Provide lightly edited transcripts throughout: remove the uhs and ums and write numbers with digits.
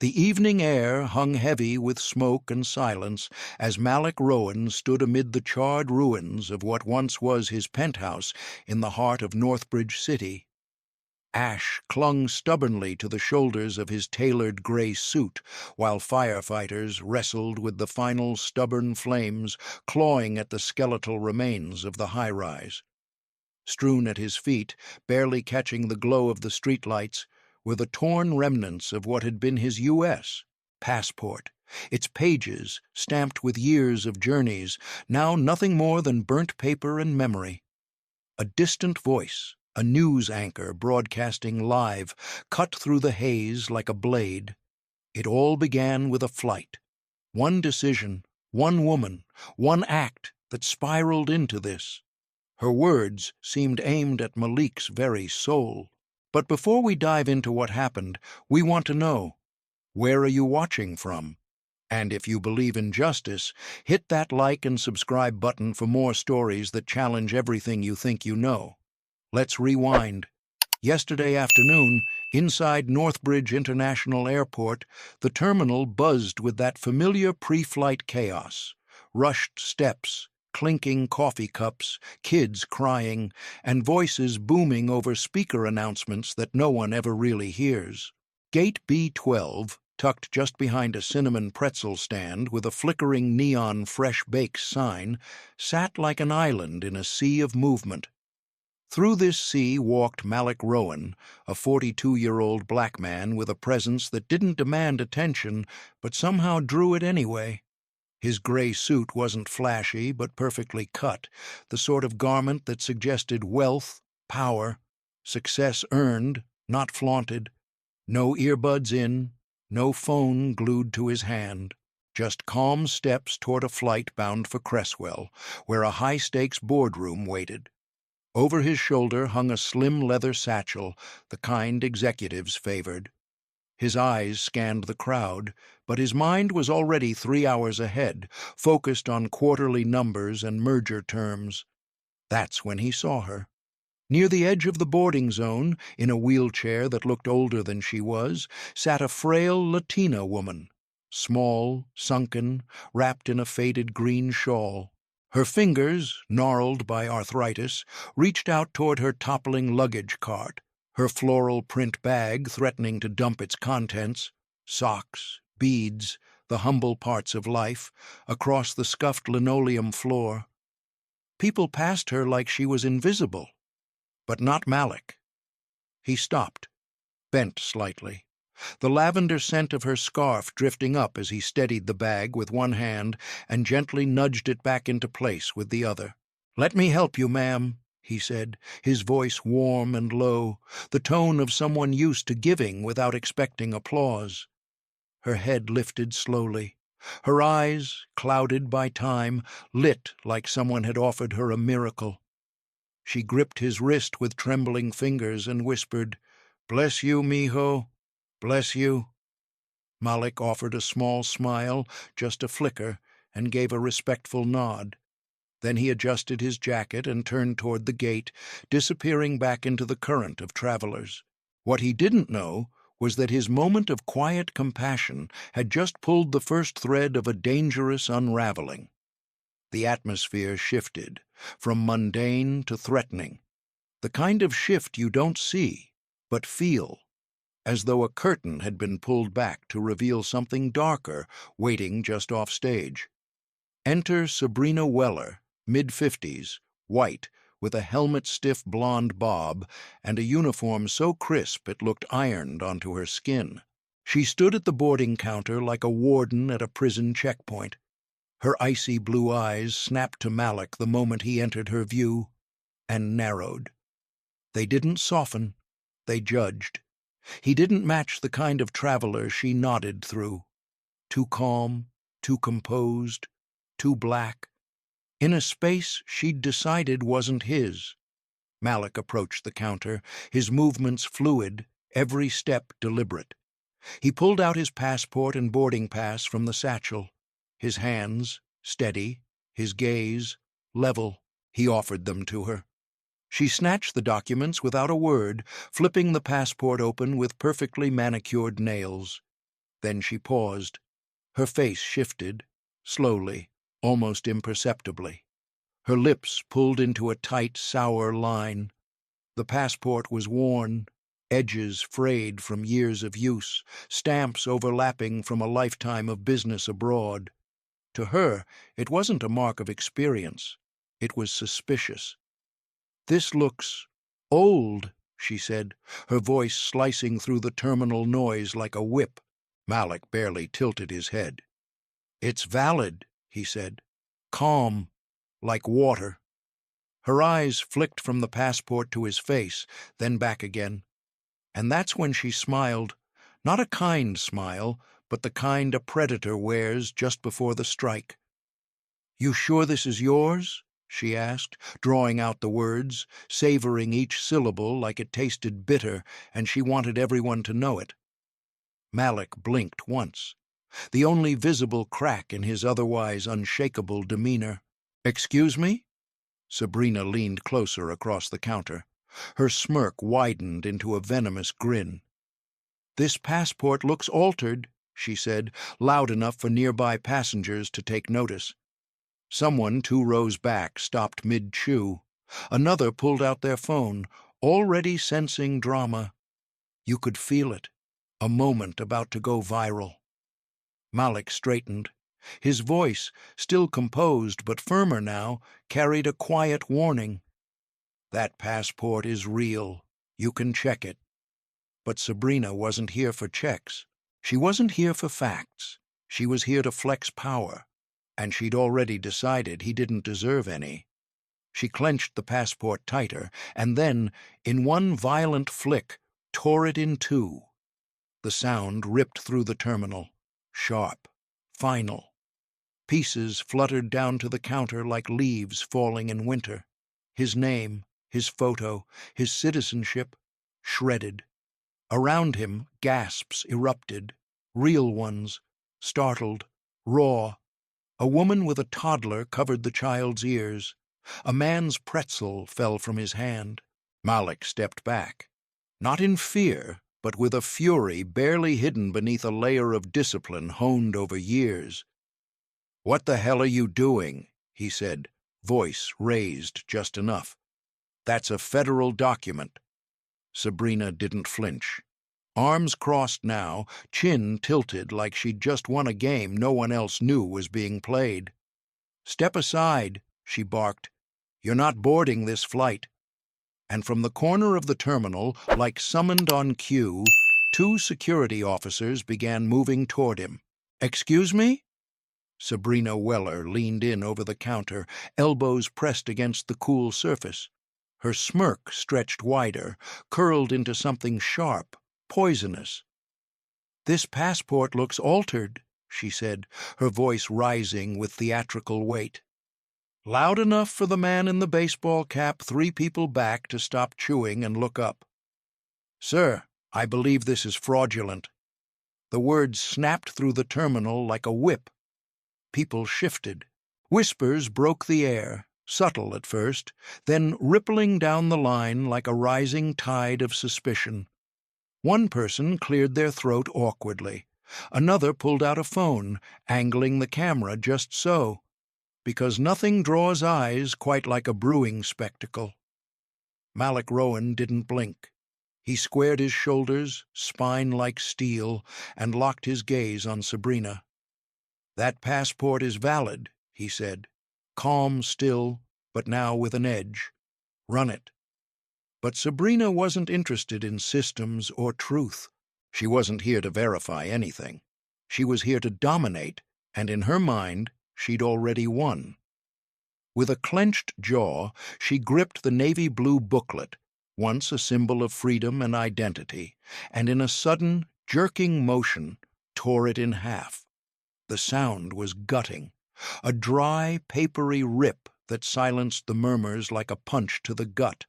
The evening air hung heavy with smoke and silence as Malik Rowan stood amid the charred ruins of what once was his penthouse in the heart of Northbridge City. Ash clung stubbornly to the shoulders of his tailored gray suit, while firefighters wrestled with the final stubborn flames clawing at the skeletal remains of the high-rise. Strewn at his feet, barely catching the glow of the streetlights, were the torn remnants of what had been his U.S. passport, its pages stamped with years of journeys, now nothing more than burnt paper and memory. A distant voice, a news anchor broadcasting live, cut through the haze like a blade. It all began with a flight. One decision, one woman, one act that spiraled into this. Her words seemed aimed at Malik's very soul. But before we dive into what happened, we want to know, where are you watching from? And if you believe in justice, hit that like and subscribe button for more stories that challenge everything you think you know. Let's rewind. Yesterday afternoon, inside Northbridge International Airport, the terminal buzzed with that familiar pre-flight chaos. Rushed steps, clinking coffee cups, kids crying, and voices booming over speaker announcements that no one ever really hears. Gate B12, tucked just behind a cinnamon pretzel stand with a flickering neon fresh bakes sign, sat like an island in a sea of movement. Through this sea walked Malik Rowan, a 42-year-old black man with a presence that didn't demand attention but somehow drew it anyway. His gray suit wasn't flashy but perfectly cut, the sort of garment that suggested wealth, power, success earned, not flaunted. No earbuds in, no phone glued to his hand, just calm steps toward a flight bound for Cresswell, where a high-stakes boardroom waited. Over his shoulder hung a slim leather satchel, the kind executives favored. His eyes scanned the crowd, but his mind was already 3 hours ahead, focused on quarterly numbers and merger terms. That's when he saw her. Near the edge of the boarding zone, in a wheelchair that looked older than she was, sat a frail Latina woman, small, sunken, wrapped in a faded green shawl. Her fingers, gnarled by arthritis, reached out toward her toppling luggage cart, her floral print bag threatening to dump its contents, socks, beads, the humble parts of life, across the scuffed linoleum floor. People passed her like she was invisible, but not Malik. He stopped, bent slightly, the lavender scent of her scarf drifting up as he steadied the bag with one hand and gently nudged it back into place with the other. "Let me help you, ma'am," he said, his voice warm and low, the tone of someone used to giving without expecting applause. Her head lifted slowly, her eyes, clouded by time, lit like someone had offered her a miracle. She gripped his wrist with trembling fingers and whispered, "Bless you, mijo. Bless you." Malik offered a small smile, just a flicker, and gave a respectful nod. Then he adjusted his jacket and turned toward the gate, disappearing back into the current of travelers. What he didn't know was that his moment of quiet compassion had just pulled the first thread of a dangerous unraveling. The atmosphere shifted, from mundane to threatening, the kind of shift you don't see, but feel, as though a curtain had been pulled back to reveal something darker waiting just off stage. Enter Sabrina Weller, mid-50s, white, with a helmet-stiff blonde bob and a uniform so crisp it looked ironed onto her skin. She stood at the boarding counter like a warden at a prison checkpoint. Her icy blue eyes snapped to Malik the moment he entered her view, and narrowed. They didn't soften, they judged. He didn't match the kind of traveler she nodded through. Too calm, too composed, too black. In a space she'd decided wasn't his. Malik approached the counter, his movements fluid, every step deliberate. He pulled out his passport and boarding pass from the satchel. His hands, steady, his gaze, level, he offered them to her. She snatched the documents without a word, flipping the passport open with perfectly manicured nails. Then she paused. Her face shifted, slowly, almost imperceptibly. Her lips pulled into a tight, sour line. The passport was worn, edges frayed from years of use, stamps overlapping from a lifetime of business abroad. To her, it wasn't a mark of experience. It was suspicious. "This looks old," she said, her voice slicing through the terminal noise like a whip. Malik barely tilted his head. "It's valid," he said. "Calm, like water." Her eyes flicked from the passport to his face, then back again. And that's when she smiled, not a kind smile, but the kind a predator wears just before the strike. "You sure this is yours?" she asked, drawing out the words, savoring each syllable like it tasted bitter, and she wanted everyone to know it. Malik blinked once, the only visible crack in his otherwise unshakable demeanor. "Excuse me?" Sabrina leaned closer across the counter. Her smirk widened into a venomous grin. "This passport looks altered," she said, loud enough for nearby passengers to take notice. Someone 2 rows back stopped mid-chew. Another pulled out their phone, already sensing drama. You could feel it, a moment about to go viral. Malik straightened. His voice, still composed but firmer now, carried a quiet warning. "That passport is real. You can check it." But Sabrina wasn't here for checks. She wasn't here for facts. She was here to flex power, and she'd already decided he didn't deserve any. She clenched the passport tighter, and then, in one violent flick, tore it in two. The sound ripped through the terminal, sharp, final. Pieces fluttered down to the counter like leaves falling in winter. His name, his photo, his citizenship, shredded. Around him, gasps erupted, real ones, startled, raw. A woman with a toddler covered the child's ears. A man's pretzel fell from his hand. Malik stepped back, not in fear, but with a fury barely hidden beneath a layer of discipline honed over years. "What the hell are you doing?" he said, voice raised just enough. "That's a federal document." Sabrina didn't flinch. Arms crossed now, chin tilted like she'd just won a game no one else knew was being played. "Step aside," she barked. "You're not boarding this flight." And from the corner of the terminal, like summoned on cue, 2 security officers began moving toward him. "Excuse me?" Sabrina Weller leaned in over the counter, elbows pressed against the cool surface. Her smirk stretched wider, curled into something sharp, poisonous. "This passport looks altered," she said, her voice rising with theatrical weight. Loud enough for the man in the baseball cap 3 people back to stop chewing and look up. "Sir, I believe this is fraudulent." The words snapped through the terminal like a whip. People shifted. Whispers broke the air, subtle at first, then rippling down the line like a rising tide of suspicion. One person cleared their throat awkwardly. Another pulled out a phone, angling the camera just so, because nothing draws eyes quite like a brewing spectacle. Malik Rowan didn't blink. He squared his shoulders, spine like steel, and locked his gaze on Sabrina. "That passport is valid," he said, calm still, but now with an edge. "Run it." But Sabrina wasn't interested in systems or truth. She wasn't here to verify anything. She was here to dominate, and in her mind, she'd already won. With a clenched jaw, she gripped the navy blue booklet, once a symbol of freedom and identity, and in a sudden, jerking motion, tore it in half. The sound was gutting, a dry, papery rip that silenced the murmurs like a punch to the gut.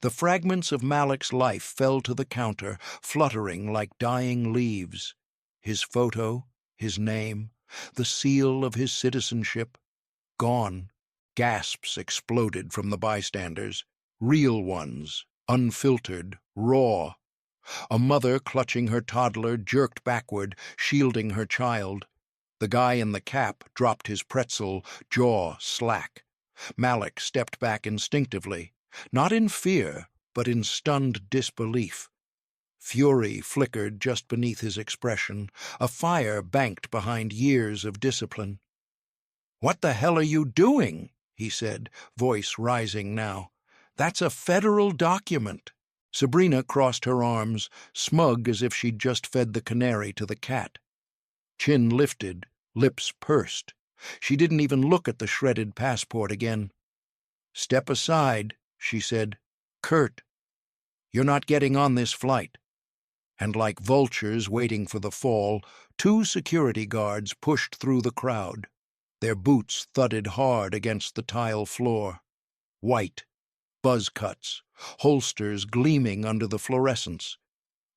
The fragments of Malik's life fell to the counter, fluttering like dying leaves. His photo, his name, the seal of his citizenship, gone. Gasps exploded from the bystanders, real ones, unfiltered, raw. A mother clutching her toddler jerked backward, shielding her child. The guy in the cap dropped his pretzel, jaw slack. Malik stepped back instinctively, not in fear, but in stunned disbelief. Fury flickered just beneath his expression, a fire banked behind years of discipline. "What the hell are you doing?" he said, voice rising now. "That's a federal document." Sabrina crossed her arms, smug as if she'd just fed the canary to the cat. Chin lifted, lips pursed. She didn't even look at the shredded passport again. "Step aside," she said. "Curt. You're not getting on this flight." And like vultures waiting for the fall, 2 security guards pushed through the crowd. Their boots thudded hard against the tile floor. White, buzz cuts, holsters gleaming under the fluorescence.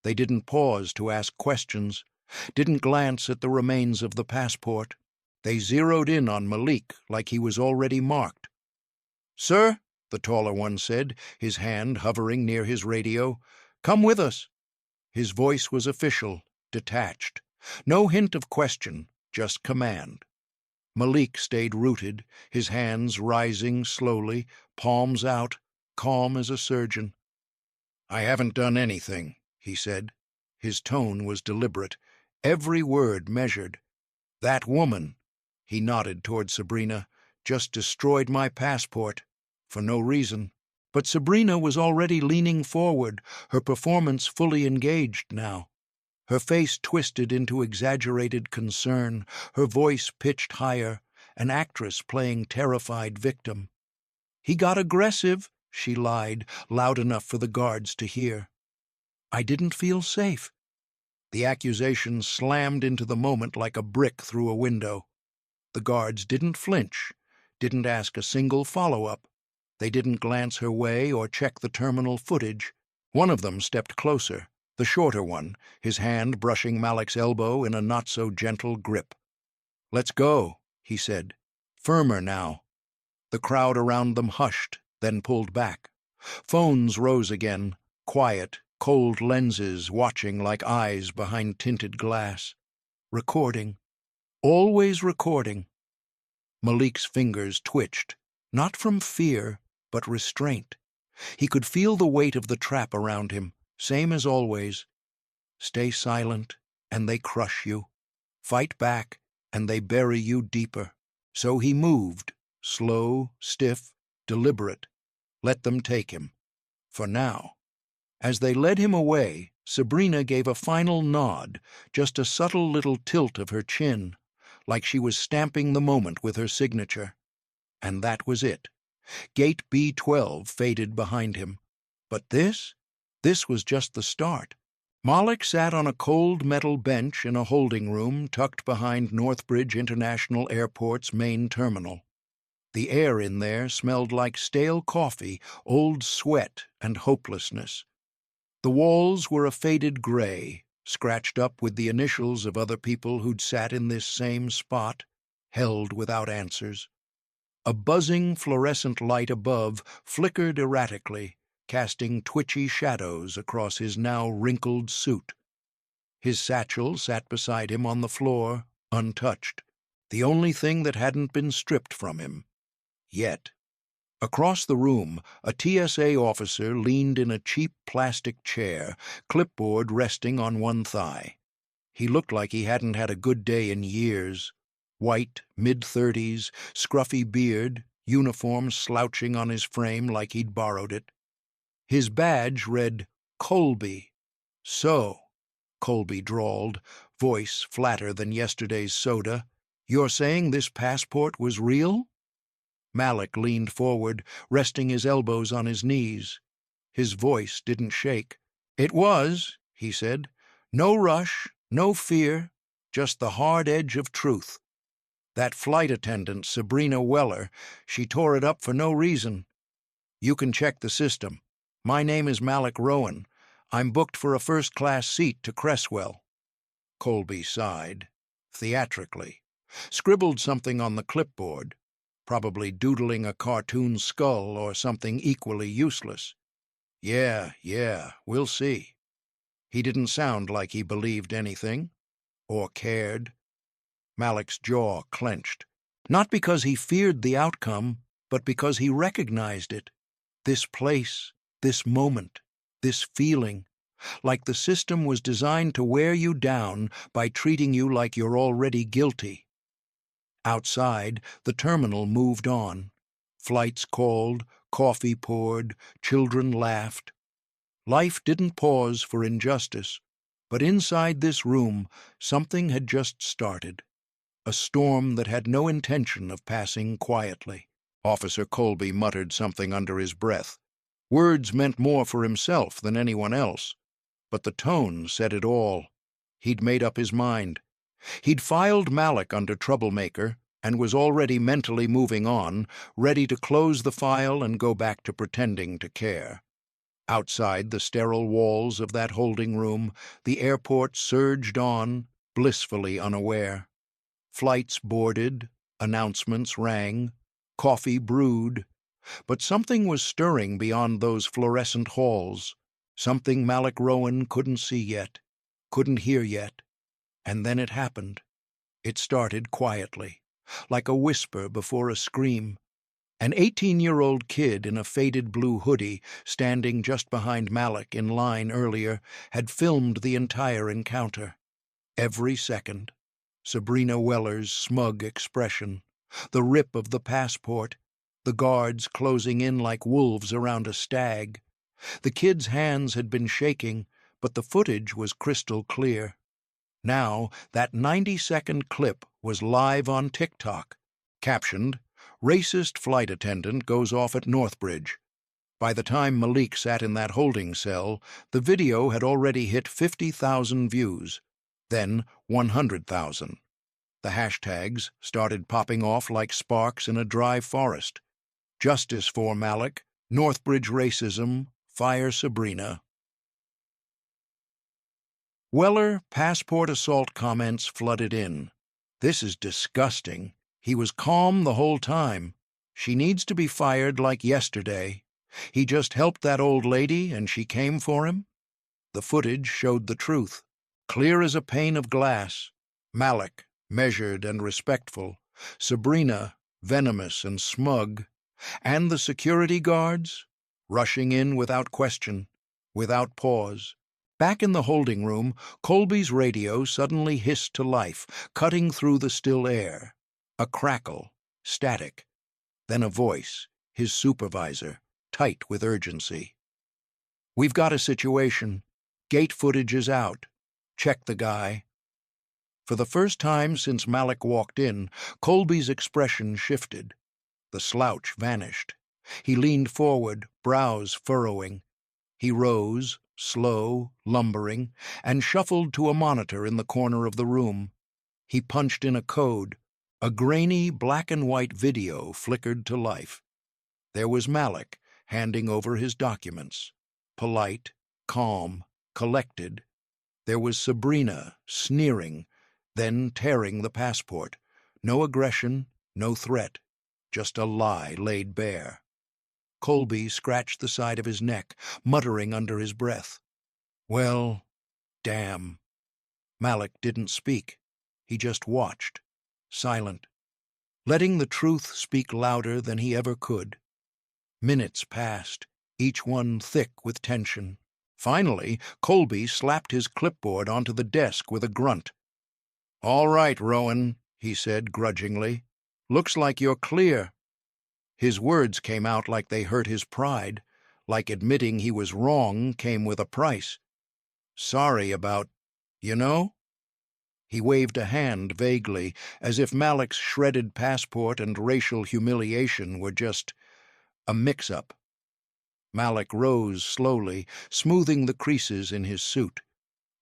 They didn't pause to ask questions, didn't glance at the remains of the passport. They zeroed in on Malik like he was already marked. "Sir," the taller one said, his hand hovering near his radio, "come with us." His voice was official, detached. No hint of question, just command. Malik stayed rooted, his hands rising slowly, palms out, calm as a surgeon. "I haven't done anything," he said. His tone was deliberate, every word measured. "That woman," he nodded toward Sabrina, "just destroyed my passport, for no reason." But Sabrina was already leaning forward, her performance fully engaged now. Her face twisted into exaggerated concern, her voice pitched higher, an actress playing terrified victim. "He got aggressive," she lied, loud enough for the guards to hear. "I didn't feel safe." The accusation slammed into the moment like a brick through a window. The guards didn't flinch, didn't ask a single follow-up. They didn't glance her way or check the terminal footage. One of them stepped closer, the shorter one, his hand brushing Malik's elbow in a not-so-gentle grip. "Let's go," he said. Firmer now. The crowd around them hushed, then pulled back. Phones rose again, quiet, cold lenses watching like eyes behind tinted glass. Recording. Always recording. Malik's fingers twitched, not from fear, but restraint. He could feel the weight of the trap around him, same as always. Stay silent, and they crush you. Fight back, and they bury you deeper. So he moved, slow, stiff, deliberate. Let them take him. For now. As they led him away, Sabrina gave a final nod, just a subtle little tilt of her chin, like she was stamping the moment with her signature. And that was it. Gate B12 faded behind him. But this was just the start. Malik sat on a cold metal bench in a holding room tucked behind Northbridge International Airport's main terminal. The air in there smelled like stale coffee, old sweat, and hopelessness. The walls were a faded gray, scratched up with the initials of other people who'd sat in this same spot, held without answers. A buzzing fluorescent light above flickered erratically, casting twitchy shadows across his now wrinkled suit. His satchel sat beside him on the floor, untouched, the only thing that hadn't been stripped from him. Yet. Across the room, a TSA officer leaned in a cheap plastic chair, clipboard resting on one thigh. He looked like he hadn't had a good day in years. White, mid-30s, scruffy beard, uniform slouching on his frame like he'd borrowed it. His badge read, "Colby." "So," Colby drawled, voice flatter than yesterday's soda, "you're saying this passport was real?" Malik leaned forward, resting his elbows on his knees. His voice didn't shake. "It was," he said. "No rush, no fear, just the hard edge of truth. That flight attendant, Sabrina Weller, she tore it up for no reason. You can check the system. My name is Malik Rowan. I'm booked for a first-class seat to Cresswell." Colby sighed, theatrically, scribbled something on the clipboard, probably doodling a cartoon skull or something equally useless. Yeah, we'll see." He didn't sound like he believed anything or cared. Malik's jaw clenched. Not because he feared the outcome, but because he recognized it. This place, this moment, this feeling, like the system was designed to wear you down by treating you like you're already guilty. Outside, the terminal moved on. Flights called, coffee poured, children laughed. Life didn't pause for injustice, but inside this room, something had just started. A storm that had no intention of passing quietly. Officer Colby muttered something under his breath. Words meant more for himself than anyone else, but the tone said it all. He'd made up his mind. He'd filed Malik under troublemaker and was already mentally moving on, ready to close the file and go back to pretending to care. Outside the sterile walls of that holding room, the airport surged on, blissfully unaware. Flights boarded, announcements rang, coffee brewed, but something was stirring beyond those fluorescent halls, something Malik Rowan couldn't see yet, couldn't hear yet, and then it happened. It started quietly, like a whisper before a scream. An 18-year-old kid in a faded blue hoodie, standing just behind Malik in line earlier, had filmed the entire encounter. Every second. Sabrina Weller's smug expression, the rip of the passport, the guards closing in like wolves around a stag. The kid's hands had been shaking, but the footage was crystal clear. Now, that 90-second clip was live on TikTok, captioned, "Racist flight attendant goes off at Northbridge." By the time Malik sat in that holding cell, the video had already hit 50,000 views, then 100,000. The hashtags started popping off like sparks in a dry forest. Justice for Malik, Northbridge racism, fire Sabrina. Weller passport assault comments flooded in. This is disgusting. He was calm the whole time. She needs to be fired like yesterday. He just helped that old lady and she came for him. The footage showed the truth, clear as a pane of glass. Malik, measured and respectful. Sabrina, venomous and smug. And the security guards, rushing in without question, without pause. Back in the holding room, Colby's radio suddenly hissed to life, cutting through the still air. A crackle, static. Then a voice, his supervisor, tight with urgency. "We've got a situation. Gate footage is out. Check the guy." For the first time since Malik walked in, Colby's expression shifted. The slouch vanished. He leaned forward, brows furrowing. He rose, slow, lumbering, and shuffled to a monitor in the corner of the room. He punched in a code. A grainy black-and-white video flickered to life. There was Malik, handing over his documents. Polite, calm, collected. There was Sabrina, sneering, then tearing the passport. No aggression, no threat, just a lie laid bare. Colby scratched the side of his neck, muttering under his breath. Well, damn. Malik didn't speak. He just watched, silent, letting the truth speak louder than he ever could. Minutes passed, each one thick with tension. Finally, Colby slapped his clipboard onto the desk with a grunt. "All right, Rowan," he said grudgingly. "Looks like you're clear." His words came out like they hurt his pride, like admitting he was wrong came with a price. "Sorry about, you know?" He waved a hand vaguely, as if Malik's shredded passport and racial humiliation were just a mix-up. Malik rose slowly, smoothing the creases in his suit.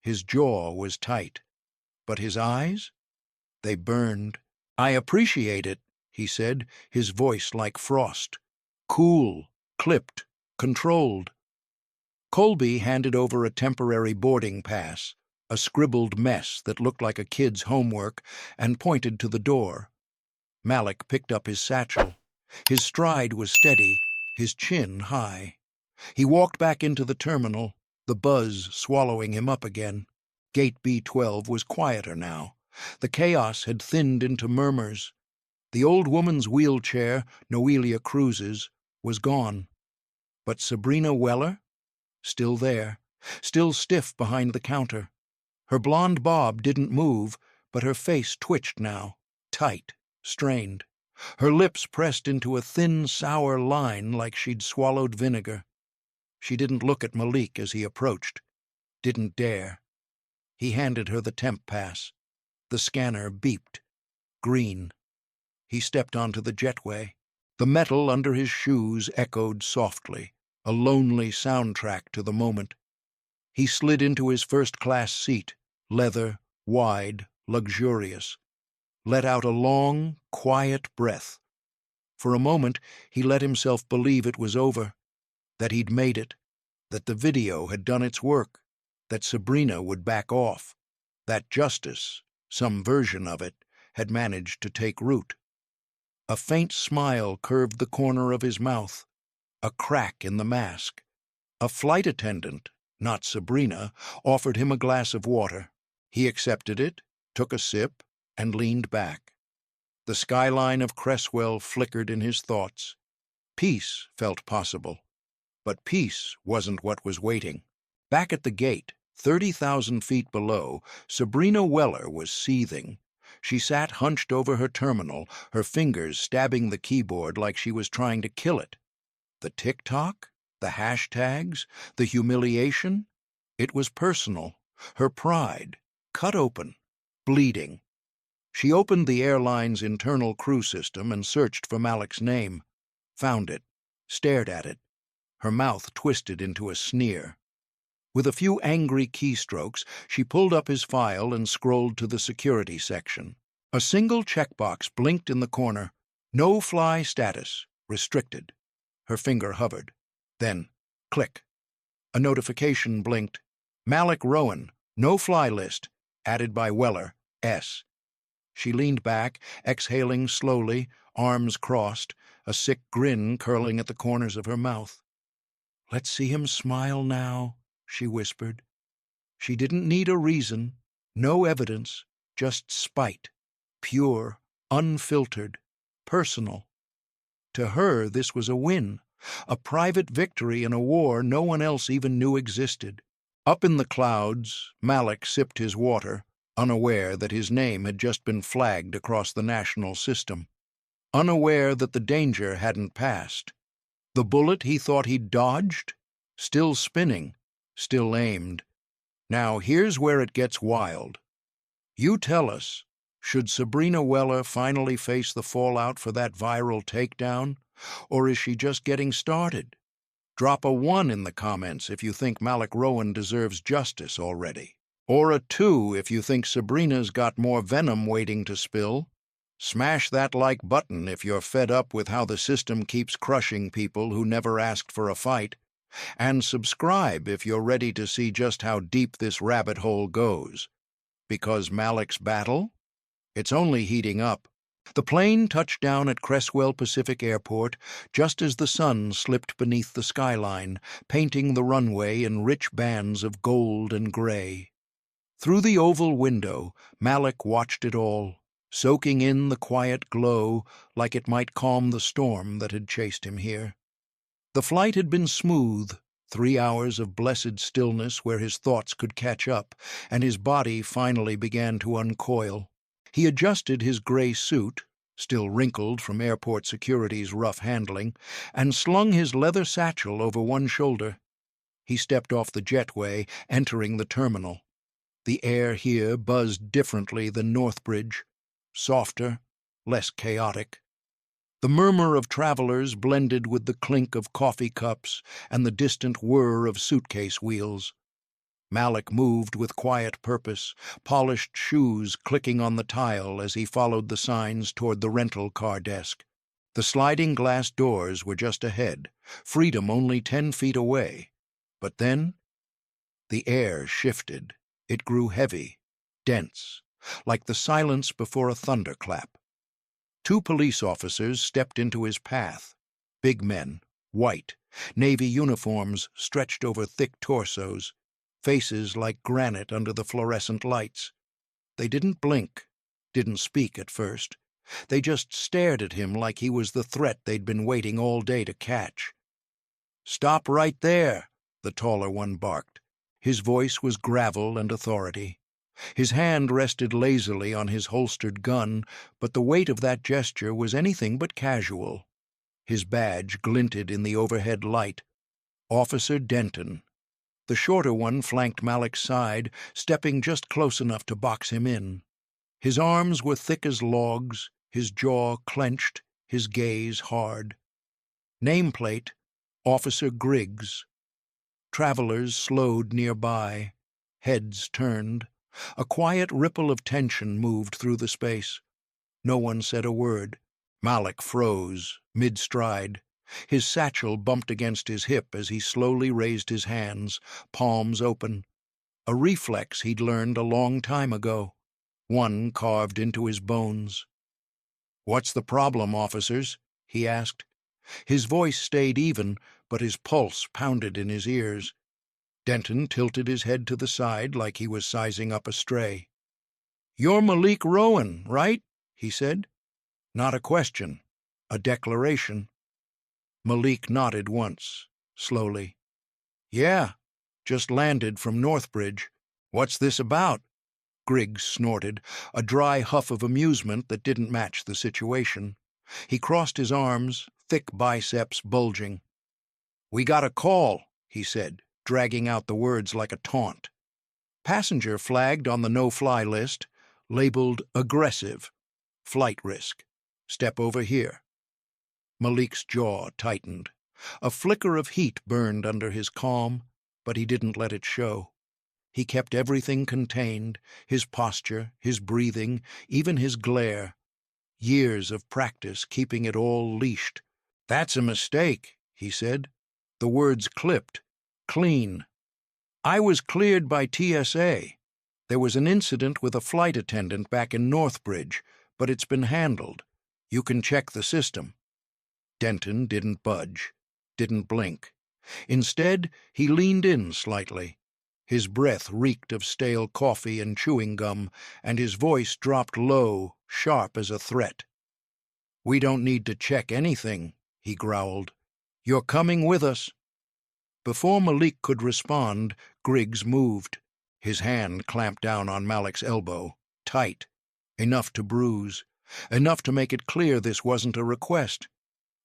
His jaw was tight. But his eyes? They burned. "I appreciate it," he said, his voice like frost. Cool, clipped, controlled. Colby handed over a temporary boarding pass, a scribbled mess that looked like a kid's homework, and pointed to the door. Malik picked up his satchel. His stride was steady, his chin high. He walked back into the terminal, the buzz swallowing him up again. Gate B12 was quieter now. The chaos had thinned into murmurs. The old woman's wheelchair, Noelia Cruz's, was gone. But Sabrina Weller? Still there, still stiff behind the counter. Her blonde bob didn't move, but her face twitched now, tight, strained. Her lips pressed into a thin, sour line like she'd swallowed vinegar. She didn't look at Malik as he approached. Didn't dare. He handed her the temp pass. The scanner beeped. Green. He stepped onto the jetway. The metal under his shoes echoed softly, a lonely soundtrack to the moment. He slid into his first-class seat, leather, wide, luxurious. Let out a long, quiet breath. For a moment, he let himself believe it was over, that he'd made it, that the video had done its work, that Sabrina would back off, that justice, some version of it, had managed to take root. A faint smile curved the corner of his mouth, a crack in the mask. A flight attendant, not Sabrina, offered him a glass of water. He accepted it, took a sip, and leaned back. The skyline of Cresswell flickered in his thoughts. Peace felt possible, but peace wasn't what was waiting. Back at the gate, 30,000 feet below, Sabrina Weller was seething. She sat hunched over her terminal, her fingers stabbing the keyboard like she was trying to kill it. The tick-tock? The hashtags? The humiliation? It was personal. Her pride, cut open, bleeding. She opened the airline's internal crew system and searched for Malik's name. Found it. Stared at it. Her mouth twisted into a sneer. With a few angry keystrokes, she pulled up his file and scrolled to the security section. A single checkbox blinked in the corner. No fly status. Restricted. Her finger hovered. Then, click. A notification blinked. Malik Rowan, no fly list. Added by Weller, S. She leaned back, exhaling slowly, arms crossed, a sick grin curling at the corners of her mouth. "Let's see him smile now," she whispered. She didn't need a reason, no evidence, just spite. Pure, unfiltered, personal. To her, this was a win, a private victory in a war no one else even knew existed. Up in the clouds, Malik sipped his water, unaware that his name had just been flagged across the national system. Unaware that the danger hadn't passed. The bullet he thought he'd dodged? Still spinning, still aimed. Now here's where it gets wild. You tell us, should Sabrina Weller finally face the fallout for that viral takedown? Or is she just getting started? Drop a 1 in the comments if you think Malik Rowan deserves justice already. Or a 2 if you think Sabrina's got more venom waiting to spill. Smash that like button if you're fed up with how the system keeps crushing people who never asked for a fight. And subscribe if you're ready to see just how deep this rabbit hole goes. Because Malik's battle? It's only heating up. The plane touched down at Cresswell Pacific Airport just as the sun slipped beneath the skyline, painting the runway in rich bands of gold and gray. Through the oval window, Malik watched it all, soaking in the quiet glow like it might calm the storm that had chased him here. The flight had been smooth, 3 hours of blessed stillness where his thoughts could catch up, and his body finally began to uncoil. He adjusted his gray suit, still wrinkled from airport security's rough handling, and slung his leather satchel over one shoulder. He stepped off the jetway, entering the terminal. The air here buzzed differently than Northbridge, softer, less chaotic. The murmur of travelers blended with the clink of coffee cups and the distant whir of suitcase wheels. Malik moved with quiet purpose, polished shoes clicking on the tile as he followed the signs toward the rental car desk. The sliding glass doors were just ahead, freedom only 10 feet away. But then, the air shifted. It grew heavy, dense, like the silence before a thunderclap. 2 police officers stepped into his path, big men, white, Navy uniforms stretched over thick torsos, faces like granite under the fluorescent lights. They didn't blink, didn't speak at first. They just stared at him like he was the threat they'd been waiting all day to catch. "Stop right there," the taller one barked. His voice was gravel and authority. His hand rested lazily on his holstered gun, but the weight of that gesture was anything but casual. His badge glinted in the overhead light. Officer Denton. The shorter one flanked Malik's side, stepping just close enough to box him in. His arms were thick as logs, his jaw clenched, his gaze hard. Nameplate, Officer Griggs. Travelers slowed nearby, heads turned. A quiet ripple of tension moved through the space. No one said a word. Malik froze, mid-stride. His satchel bumped against his hip as he slowly raised his hands, palms open. A reflex he'd learned a long time ago, one carved into his bones. "What's the problem, officers?" he asked. His voice stayed even, but his pulse pounded in his ears. Denton tilted his head to the side like he was sizing up a stray. "You're Malik Rowan, right?" he said. Not a question, a declaration. Malik nodded once, slowly. "Yeah, just landed from Northbridge. What's this about?" Griggs snorted, a dry huff of amusement that didn't match the situation. He crossed his arms, thick biceps bulging. "We got a call," he said, dragging out the words like a taunt. "Passenger flagged on the no-fly list, labeled aggressive. Flight risk. Step over here." Malik's jaw tightened. A flicker of heat burned under his calm, but he didn't let it show. He kept everything contained, his posture, his breathing, even his glare. Years of practice keeping it all leashed. "That's a mistake," he said. The words clipped. Clean. "I was cleared by TSA. There was an incident with a flight attendant back in Northbridge, but it's been handled. You can check the system." Denton didn't budge, didn't blink. Instead, he leaned in slightly. His breath reeked of stale coffee and chewing gum, and his voice dropped low, sharp as a threat. "We don't need to check anything," he growled. "You're coming with us." Before Malik could respond, Griggs moved. His hand clamped down on Malik's elbow, tight, enough to bruise, enough to make it clear this wasn't a request.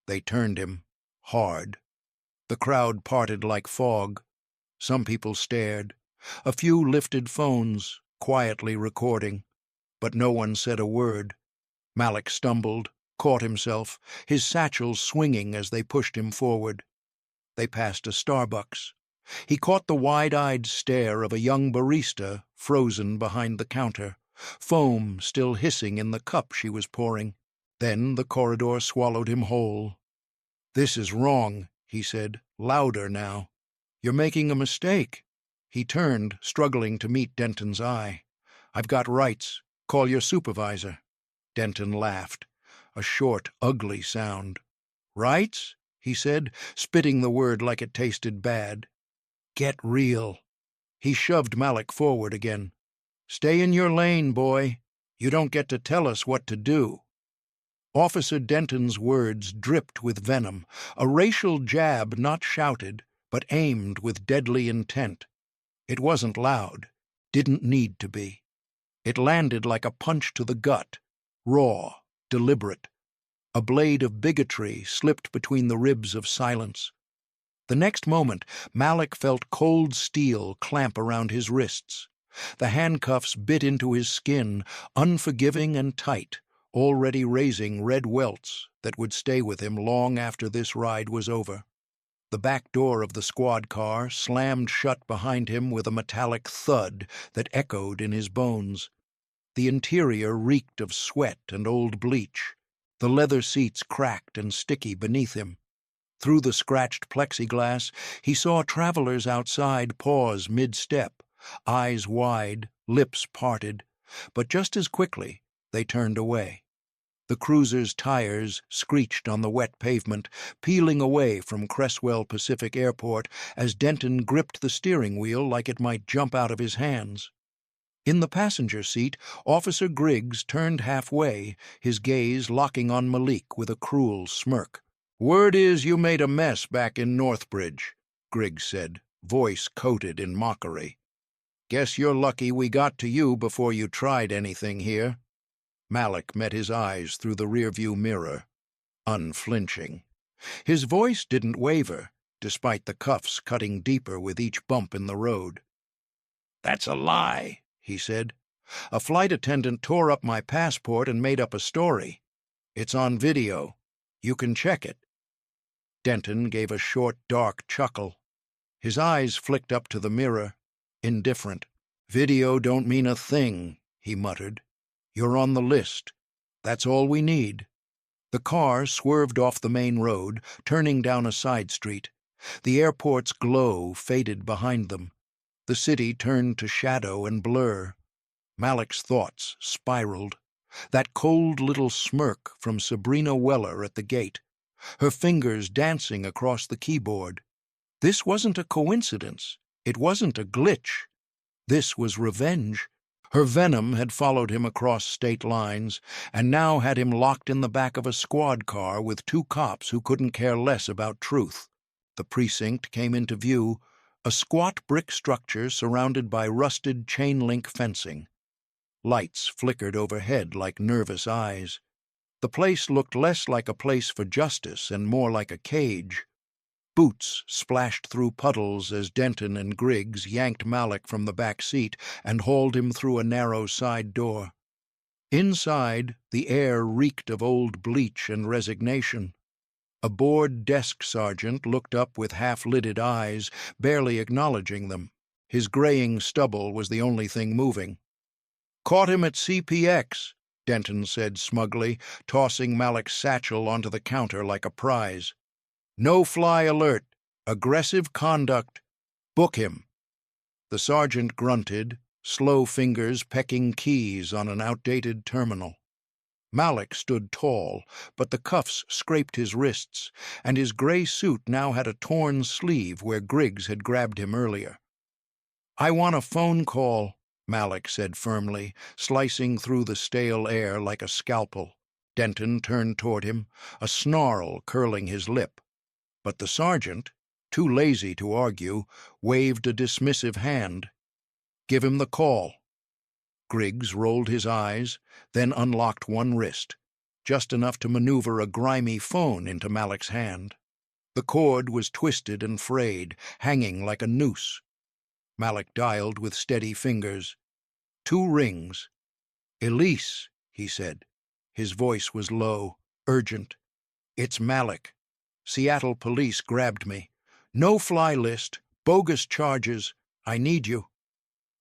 They turned him, hard. The crowd parted like fog. Some people stared. A few lifted phones, quietly recording. But no one said a word. Malik stumbled, caught himself, his satchel swinging as they pushed him forward. They passed a Starbucks. He caught the wide-eyed stare of a young barista frozen behind the counter, foam still hissing in the cup she was pouring. Then the corridor swallowed him whole. "This is wrong," he said, louder now. "You're making a mistake." He turned, struggling to meet Denton's eye. "I've got rights. Call your supervisor." Denton laughed, a short, ugly sound. "Rights?" he said, spitting the word like it tasted bad. "Get real." He shoved Malik forward again. "Stay in your lane, boy. You don't get to tell us what to do." Officer Denton's words dripped with venom, a racial jab not shouted, but aimed with deadly intent. It wasn't loud, didn't need to be. It landed like a punch to the gut, raw, deliberate. A blade of bigotry slipped between the ribs of silence. The next moment, Malik felt cold steel clamp around his wrists. The handcuffs bit into his skin, unforgiving and tight, already raising red welts that would stay with him long after this ride was over. The back door of the squad car slammed shut behind him with a metallic thud that echoed in his bones. The interior reeked of sweat and old bleach. The leather seats cracked and sticky beneath him. Through the scratched plexiglass, he saw travelers outside pause mid-step, eyes wide, lips parted, but just as quickly they turned away. The cruiser's tires screeched on the wet pavement, peeling away from Cresswell Pacific Airport as Denton gripped the steering wheel like it might jump out of his hands. In the passenger seat, Officer Griggs turned halfway, his gaze locking on Malik with a cruel smirk. "Word is you made a mess back in Northbridge," Griggs said, voice coated in mockery. "Guess you're lucky we got to you before you tried anything here." Malik met his eyes through the rearview mirror, unflinching. His voice didn't waver, despite the cuffs cutting deeper with each bump in the road. "That's a lie," he said. "A flight attendant tore up my passport and made up a story. It's on video. You can check it." Denton gave a short, dark chuckle. His eyes flicked up to the mirror, indifferent. "Video don't mean a thing," he muttered. "You're on the list. That's all we need." The car swerved off the main road, turning down a side street. The airport's glow faded behind them. The city turned to shadow and blur. Malik's thoughts spiraled. That cold little smirk from Sabrina Weller at the gate, her fingers dancing across the keyboard. This wasn't a coincidence. It wasn't a glitch. This was revenge. Her venom had followed him across state lines, and now had him locked in the back of a squad car with two cops who couldn't care less about truth. The precinct came into view, a squat brick structure surrounded by rusted chain-link fencing. Lights flickered overhead like nervous eyes. The place looked less like a place for justice and more like a cage. Boots splashed through puddles as Denton and Griggs yanked Malik from the back seat and hauled him through a narrow side door. Inside, the air reeked of old bleach and resignation. A bored desk sergeant looked up with half-lidded eyes, barely acknowledging them. His graying stubble was the only thing moving. "Caught him at CPX," Denton said smugly, tossing Malik's satchel onto the counter like a prize. "No-fly alert. Aggressive conduct. Book him." The sergeant grunted, slow fingers pecking keys on an outdated terminal. Malik stood tall, but the cuffs scraped his wrists, and his gray suit now had a torn sleeve where Griggs had grabbed him earlier. "I want a phone call," Malik said firmly, slicing through the stale air like a scalpel. Denton turned toward him, a snarl curling his lip. But the sergeant, too lazy to argue, waved a dismissive hand. "Give him the call." Griggs rolled his eyes, then unlocked one wrist, just enough to maneuver a grimy phone into Malik's hand. The cord was twisted and frayed, hanging like a noose. Malik dialed with steady fingers. 2 rings. "Elise," he said. His voice was low, urgent. "It's Malik. Seattle police grabbed me. No-fly list, bogus charges. I need you."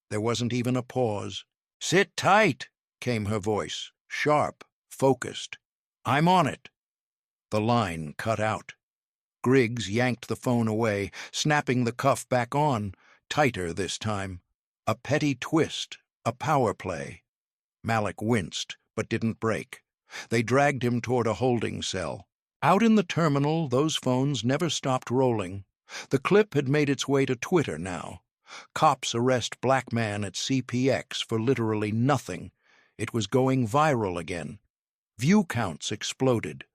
There wasn't even a pause. "Sit tight," came her voice, sharp, focused. "I'm on it." The line cut out. Griggs yanked the phone away, snapping the cuff back on, tighter this time. A petty twist, a power play. Malik winced, but didn't break. They dragged him toward a holding cell. Out in the terminal, those phones never stopped rolling. The clip had made its way to Twitter now. Cops arrest black man at CPX for literally nothing. It was going viral again. View counts exploded.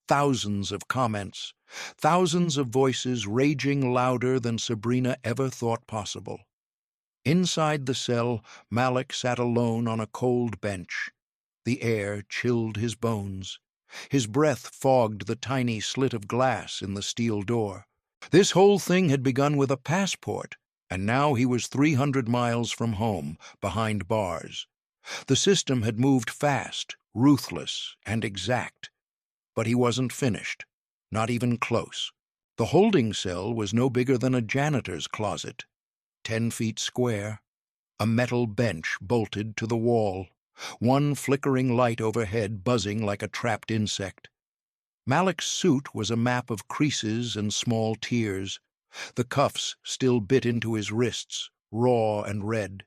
Thousands of comments. Thousands of voices raging louder than Sabrina ever thought possible. Inside the cell, Malik sat alone on a cold bench. The air chilled his bones. His breath fogged the tiny slit of glass in the steel door. This whole thing had begun with a passport, and now he was 300 miles from home, behind bars. The system had moved fast, ruthless, and exact. But he wasn't finished, not even close. The holding cell was no bigger than a janitor's closet, 10 feet square, a metal bench bolted to the wall, one flickering light overhead buzzing like a trapped insect. Malik's suit was a map of creases and small tears. The cuffs still bit into his wrists, raw and red.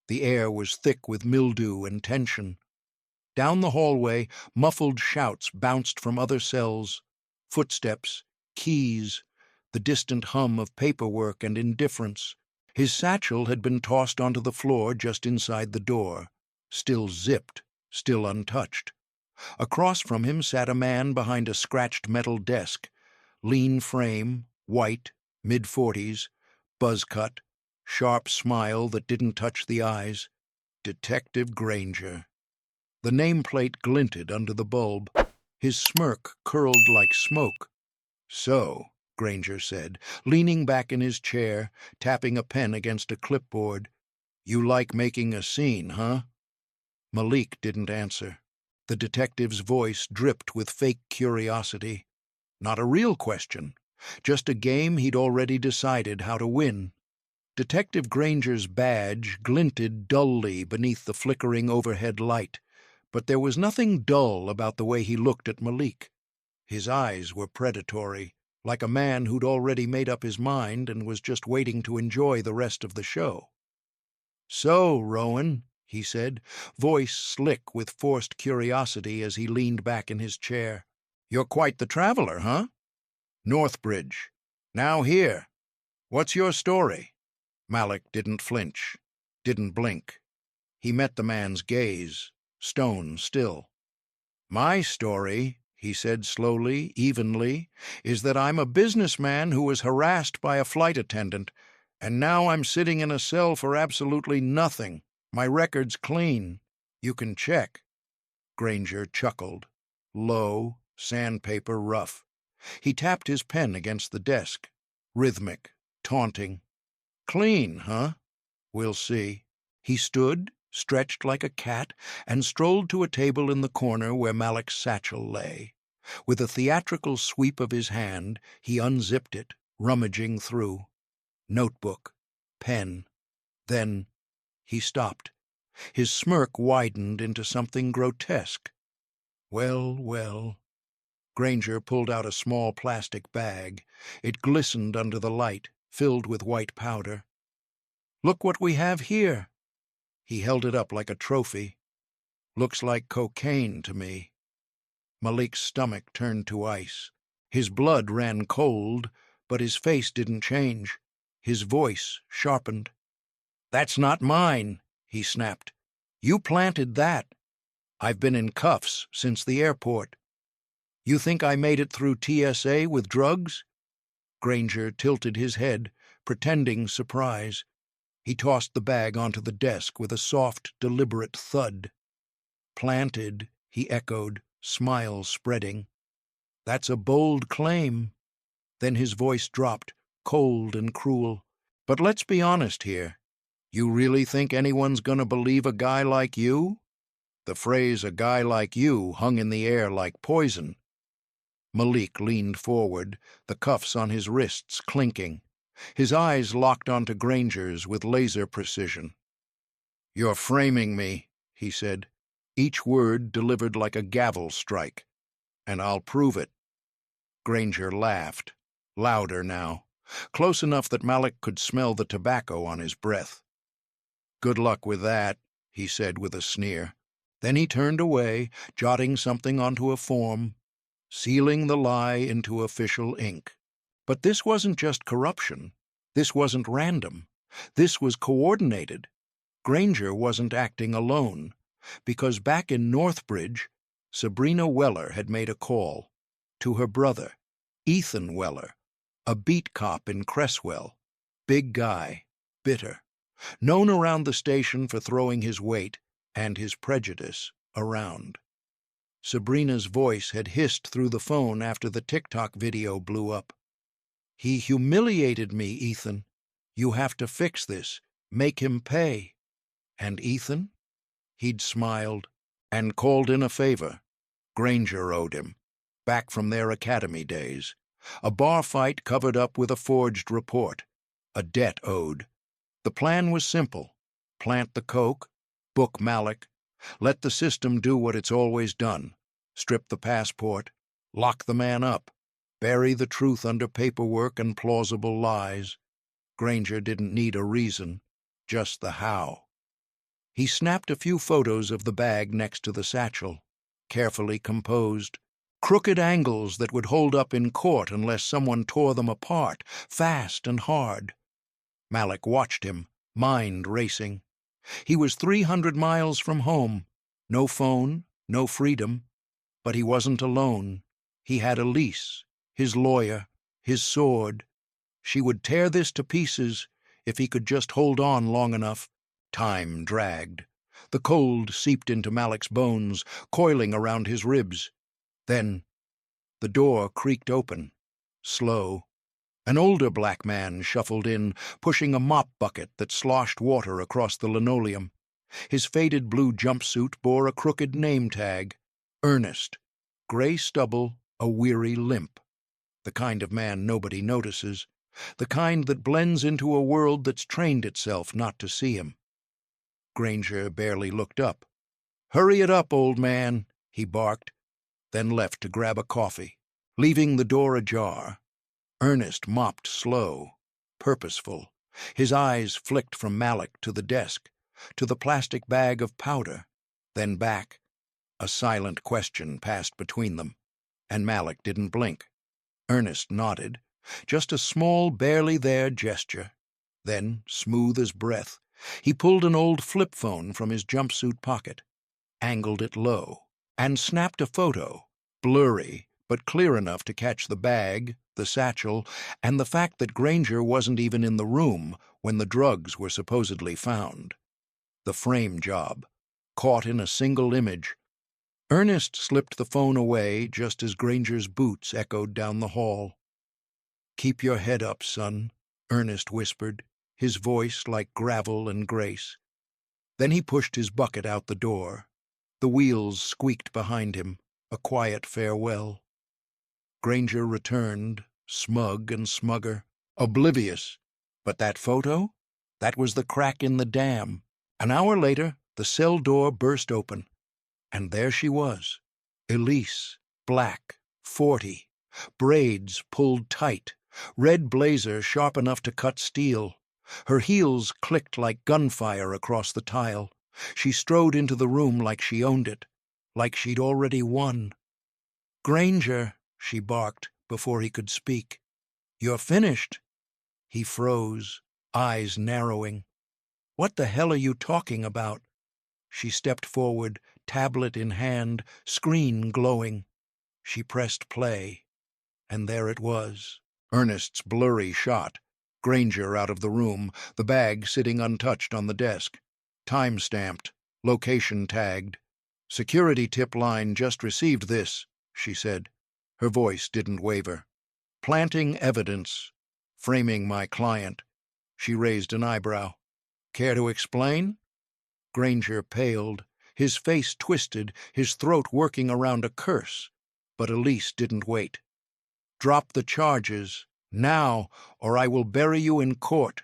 The air was thick with mildew and tension. Down the hallway, muffled shouts bounced from other cells. Footsteps, keys, the distant hum of paperwork and indifference. His satchel had been tossed onto the floor just inside the door, still zipped, still untouched. Across from him sat a man behind a scratched metal desk, lean frame, white, mid-40s, buzz cut, sharp smile that didn't touch the eyes. Detective Granger. The nameplate glinted under the bulb. His smirk curled like smoke. "So," Granger said, leaning back in his chair, tapping a pen against a clipboard, "you like making a scene, huh?" Malik didn't answer. The detective's voice dripped with fake curiosity. Not a real question, just a game he'd already decided how to win. Detective Granger's badge glinted dully beneath the flickering overhead light, but there was nothing dull about the way he looked at Malik. His eyes were predatory, like a man who'd already made up his mind and was just waiting to enjoy the rest of the show. "So, Rowan," he said, voice slick with forced curiosity as he leaned back in his chair, "you're quite the traveler, huh? Northbridge. Now here. What's your story?" Malik didn't flinch, didn't blink. He met the man's gaze, stone still. "My story," he said slowly, evenly, "is that I'm a businessman who was harassed by a flight attendant, and now I'm sitting in a cell for absolutely nothing. My record's clean. You can check." Granger chuckled. Low, sandpaper rough. He tapped his pen against the desk. Rhythmic, taunting. "Clean, huh? We'll see." He stood, stretched like a cat, and strolled to a table in the corner where Malik's satchel lay. With a theatrical sweep of his hand, he unzipped it, rummaging through. Notebook, pen. Then he stopped. His smirk widened into something grotesque. "Well, well." Granger pulled out a small plastic bag. It glistened under the light, filled with white powder. "Look what we have here." He held it up like a trophy. "Looks like cocaine to me." Malik's stomach turned to ice. His blood ran cold, but his face didn't change. His voice sharpened. "That's not mine," he snapped. "You planted that. I've been in cuffs since the airport. You think I made it through TSA with drugs?" Granger tilted his head, pretending surprise. He tossed the bag onto the desk with a soft, deliberate thud. "Planted," he echoed, smile spreading. "That's a bold claim." Then his voice dropped, cold and cruel. "But let's be honest here. You really think anyone's gonna believe a guy like you?" The phrase "a guy like you" hung in the air like poison. Malik leaned forward, the cuffs on his wrists clinking. His eyes locked onto Granger's with laser precision. "You're framing me," he said, each word delivered like a gavel strike. "And I'll prove it." Granger laughed, louder now, close enough that Malik could smell the tobacco on his breath. "Good luck with that," he said with a sneer. Then he turned away, jotting something onto a form, sealing the lie into official ink. But this wasn't just corruption. This wasn't random. This was coordinated. Granger wasn't acting alone, because back in Northbridge, Sabrina Weller had made a call to her brother, Ethan Weller, a beat cop in Cresswell, big guy, bitter, known around the station for throwing his weight and his prejudice around. Sabrina's voice had hissed through the phone after the TikTok video blew up. "He humiliated me, Ethan. You have to fix this. Make him pay." And Ethan? He'd smiled and called in a favor. Granger owed him, back from their academy days. A bar fight covered up with a forged report. A debt owed. The plan was simple. Plant the coke, book Malik, let the system do what it's always done. Strip the passport, lock the man up, bury the truth under paperwork and plausible lies. Granger didn't need a reason, just the how. He snapped a few photos of the bag next to the satchel, carefully composed. Crooked angles that would hold up in court unless someone tore them apart, fast and hard. Malik watched him, mind racing. He was 300 miles from home. No phone, no freedom. But he wasn't alone. He had Elise, his lawyer, his sword. She would tear this to pieces if he could just hold on long enough. Time dragged. The cold seeped into Malik's bones, coiling around his ribs. Then the door creaked open, slow. An older black man shuffled in, pushing a mop bucket that sloshed water across the linoleum. His faded blue jumpsuit bore a crooked name tag, Ernest, gray stubble, a weary limp. The kind of man nobody notices, the kind that blends into a world that's trained itself not to see him. Granger barely looked up. "Hurry it up, old man," he barked, then left to grab a coffee, leaving the door ajar. Ernest mopped slow, purposeful. His eyes flicked from Malik to the desk, to the plastic bag of powder, then back. A silent question passed between them, and Malik didn't blink. Ernest nodded, just a small, barely there gesture. Then, smooth as breath, he pulled an old flip phone from his jumpsuit pocket, angled it low, and snapped a photo, blurry but clear enough to catch the bag, the satchel, and the fact that Granger wasn't even in the room when the drugs were supposedly found. The frame job, caught in a single image. Ernest slipped the phone away just as Granger's boots echoed down the hall. "Keep your head up, son," Ernest whispered, his voice like gravel and grace. Then he pushed his bucket out the door. The wheels squeaked behind him, a quiet farewell. Granger returned, smug and smugger, oblivious. But that photo? That was the crack in the dam. An hour later, the cell door burst open. And there she was, Elise, black, 40, braids pulled tight, red blazer sharp enough to cut steel. Her heels clicked like gunfire across the tile. She strode into the room like she owned it, like she'd already won. "Granger," she barked before he could speak. "You're finished." He froze, eyes narrowing. "What the hell are you talking about?" She stepped forward, tablet in hand, screen glowing. She pressed play, and there it was, Ernest's blurry shot. Granger out of the room, the bag sitting untouched on the desk. Time-stamped, location tagged. "Security tip line just received this," she said. Her voice didn't waver. "Planting evidence. Framing my client." She raised an eyebrow. "Care to explain?" Granger paled, his face twisted, his throat working around a curse. But Elise didn't wait. "Drop the charges, now, or I will bury you in court."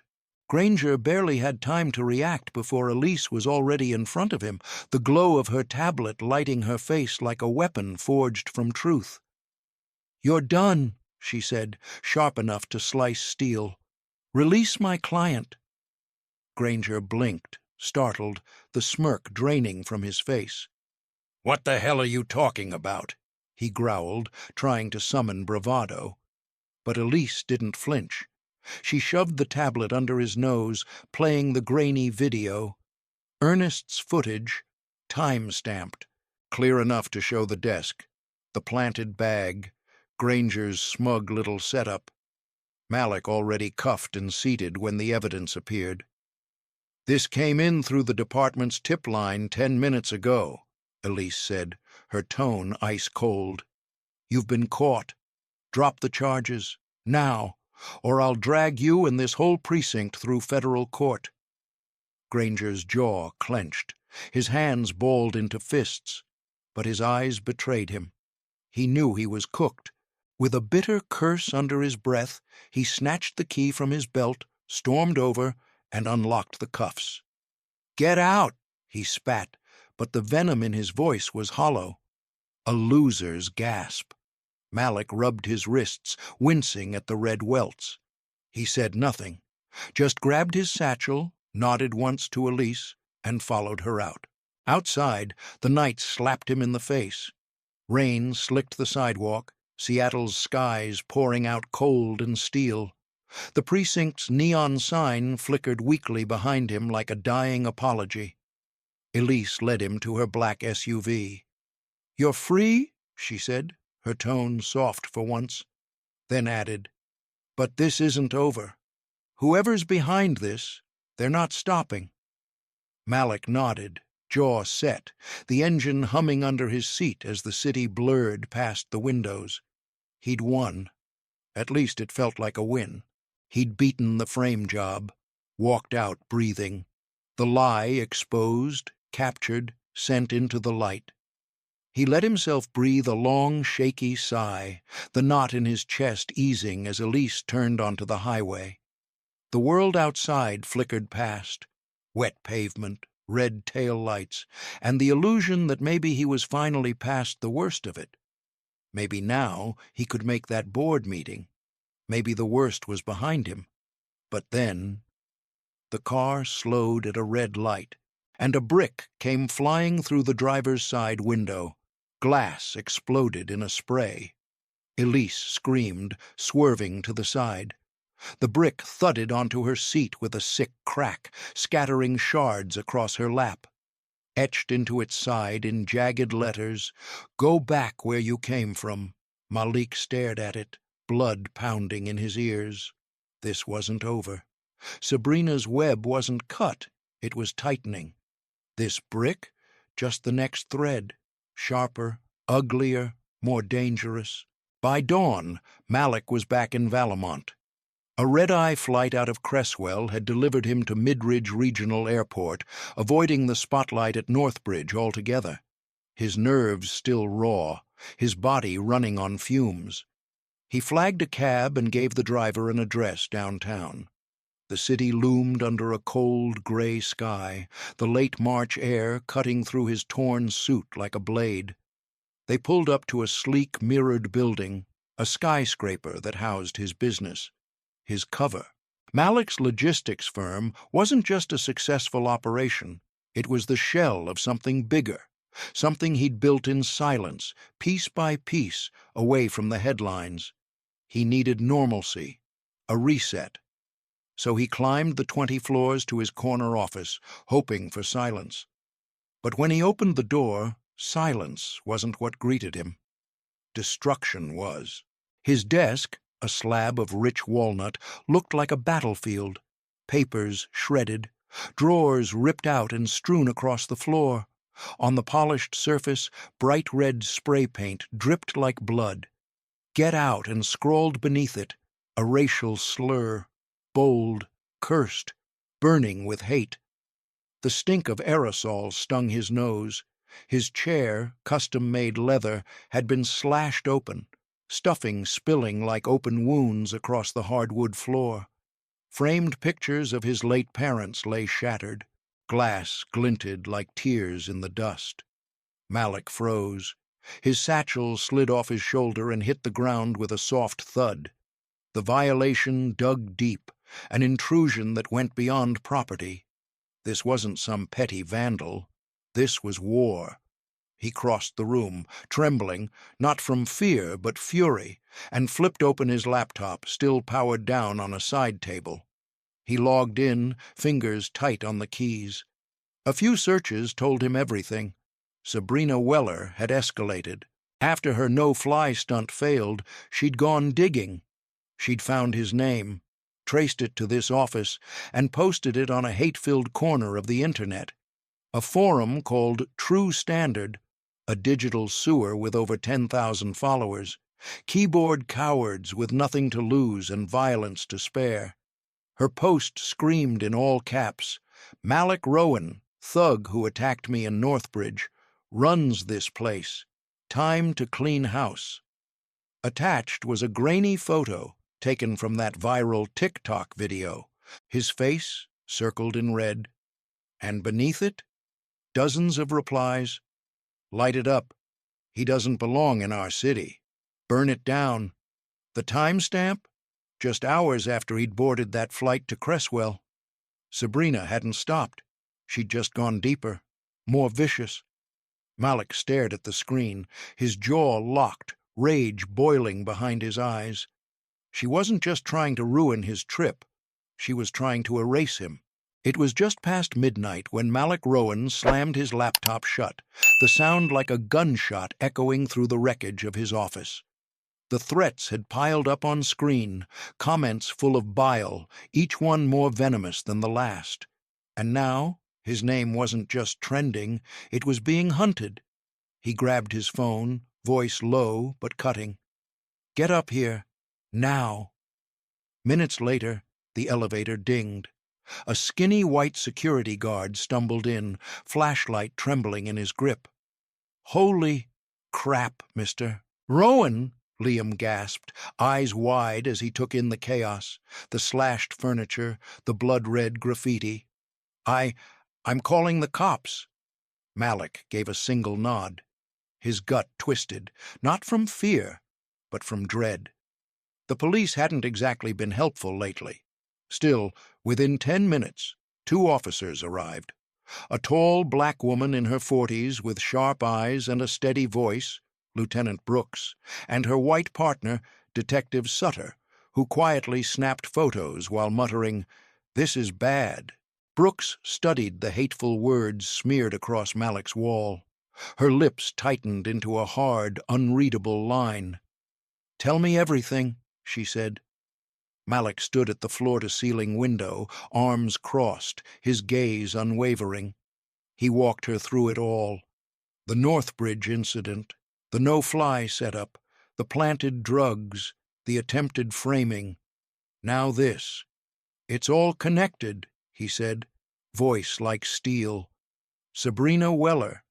Granger barely had time to react before Elise was already in front of him, the glow of her tablet lighting her face like a weapon forged from truth. "You're done," she said, sharp enough to slice steel. "Release my client." Granger blinked, startled, the smirk draining from his face. "What the hell are you talking about?" he growled, trying to summon bravado. But Elise didn't flinch. She shoved the tablet under his nose, playing the grainy video. Ernest's footage, time-stamped, clear enough to show the desk, the planted bag, Granger's smug little setup. Malik already cuffed and seated when the evidence appeared. "This came in through the department's tip line 10 minutes ago," Elise said, her tone ice-cold. "You've been caught. Drop the charges, now, or I'll drag you and this whole precinct through federal court." Granger's jaw clenched, his hands balled into fists, but his eyes betrayed him. He knew he was cooked. With a bitter curse under his breath, he snatched the key from his belt, stormed over, and unlocked the cuffs. "Get out!" he spat, but the venom in his voice was hollow. A loser's gasp. Malik rubbed his wrists, wincing at the red welts. He said nothing, just grabbed his satchel, nodded once to Elise, and followed her out. Outside, the night slapped him in the face. Rain slicked the sidewalk, Seattle's skies pouring out cold and steel. The precinct's neon sign flickered weakly behind him like a dying apology. Elise led him to her black SUV. "You're free?" she said, her tone soft for once, then added, "But this isn't over. Whoever's behind this, they're not stopping." Malik nodded, jaw set, the engine humming under his seat as the city blurred past the windows. He'd won. At least it felt like a win. He'd beaten the frame job, walked out breathing, the lie exposed, captured, sent into the light. He let himself breathe a long, shaky sigh, the knot in his chest easing as Elise turned onto the highway. The world outside flickered past, wet pavement, red tail lights, and the illusion that maybe he was finally past the worst of it. Maybe now he could make that board meeting. Maybe the worst was behind him. But then the car slowed at a red light, and a brick came flying through the driver's side window. Glass exploded in a spray. Elise screamed, swerving to the side. The brick thudded onto her seat with a sick crack, scattering shards across her lap. Etched into its side in jagged letters, "Go back where you came from." Malik stared at it, blood pounding in his ears. This wasn't over. Sabrina's web wasn't cut, it was tightening. This brick? Just the next thread. Sharper, uglier, more dangerous. By dawn, Malik was back in Valemont. A red-eye flight out of Cresswell had delivered him to Midridge Regional Airport, avoiding the spotlight at Northbridge altogether. His nerves still raw, his body running on fumes. He flagged a cab and gave the driver an address downtown. The city loomed under a cold, gray sky, the late March air cutting through his torn suit like a blade. They pulled up to a sleek, mirrored building, a skyscraper that housed his business. His cover. Malik's logistics firm wasn't just a successful operation. It was the shell of something bigger, something he'd built in silence, piece by piece, away from the headlines. He needed normalcy, a reset. So he climbed the 20 floors to his corner office, hoping for silence. But when he opened the door, silence wasn't what greeted him. Destruction was. His desk, a slab of rich walnut, looked like a battlefield. Papers shredded, drawers ripped out and strewn across the floor. On the polished surface, bright red spray paint dripped like blood. "Get out," and scrawled beneath it, a racial slur, bold, cursed, burning with hate. The stink of aerosol stung his nose. His chair, custom-made leather, had been slashed open, stuffing spilling like open wounds across the hardwood floor. Framed pictures of his late parents lay shattered. Glass glinted like tears in the dust. Malik froze. His satchel slid off his shoulder and hit the ground with a soft thud. The violation dug deep, an intrusion that went beyond property. This wasn't some petty vandal. This was war. He crossed the room, trembling, not from fear but fury, and flipped open his laptop, still powered down on a side table. He logged in, fingers tight on the keys. A few searches told him everything. Sabrina Weller had escalated. After her no-fly stunt failed, she'd gone digging. She'd found his name, traced it to this office, and posted it on a hate-filled corner of the internet. A forum called True Standard, a digital sewer with over 10,000 followers, keyboard cowards with nothing to lose and violence to spare. Her post screamed in all caps, "Malik Rowan, thug who attacked me in Northbridge, runs this place. Time to clean house." Attached was a grainy photo taken from that viral TikTok video, his face circled in red, and beneath it, dozens of replies. "Light it up. He doesn't belong in our city. Burn it down." The timestamp? Just hours after he'd boarded that flight to Cresswell. Sabrina hadn't stopped. She'd just gone deeper, more vicious. Malik stared at the screen, his jaw locked, rage boiling behind his eyes. She wasn't just trying to ruin his trip. She was trying to erase him. It was just past midnight when Malik Rowan slammed his laptop shut, the sound like a gunshot echoing through the wreckage of his office. The threats had piled up on screen, comments full of bile, each one more venomous than the last. And now, his name wasn't just trending, it was being hunted. He grabbed his phone, voice low but cutting. "Get up here. Now." Minutes later, the elevator dinged. A skinny white security guard stumbled in, flashlight trembling in his grip. "Holy crap, Mr. Rowan!" Liam gasped, eyes wide as he took in the chaos, the slashed furniture, the blood-red graffiti. I'm calling the cops." Malik gave a single nod. His gut twisted, not from fear, but from dread. The police hadn't exactly been helpful lately. Still, within 10 minutes, 2 officers arrived. A tall black woman in her 40s with sharp eyes and a steady voice, Lieutenant Brooks, and her white partner, Detective Sutter, who quietly snapped photos while muttering, "This is bad." Brooks studied the hateful words smeared across Malik's wall. Her lips tightened into a hard, unreadable line. "Tell me everything," she said. Malik stood at the floor-to-ceiling window, arms crossed, his gaze unwavering. He walked her through it all. The Northbridge incident, the no-fly setup, the planted drugs, the attempted framing. Now this. "It's all connected," he said, voice like steel. "Sabrina Weller,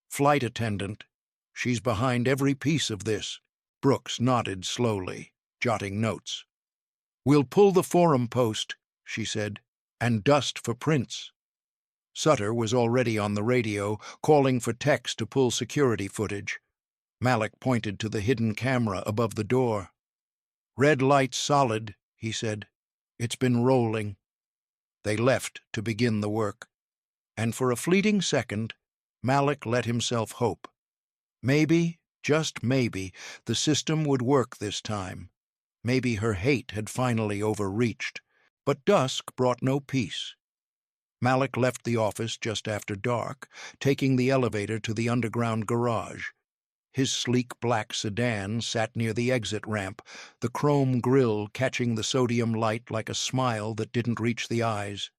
flight attendant. She's behind every piece of this." Brooks nodded slowly, jotting notes. "We'll pull the forum post," she said, "and dust for prints." Sutter was already on the radio, calling for techs to pull security footage. Malik pointed to the hidden camera above the door. "Red light solid," he said. "It's been rolling." They left to begin the work. And for a fleeting second, Malik let himself hope. Maybe, just maybe, the system would work this time. Maybe her hate had finally overreached. But dusk brought no peace. Malik left the office just after dark, taking the elevator to the underground garage. His sleek black sedan sat near the exit ramp, the chrome grille catching the sodium light like a smile that didn't reach the eyes.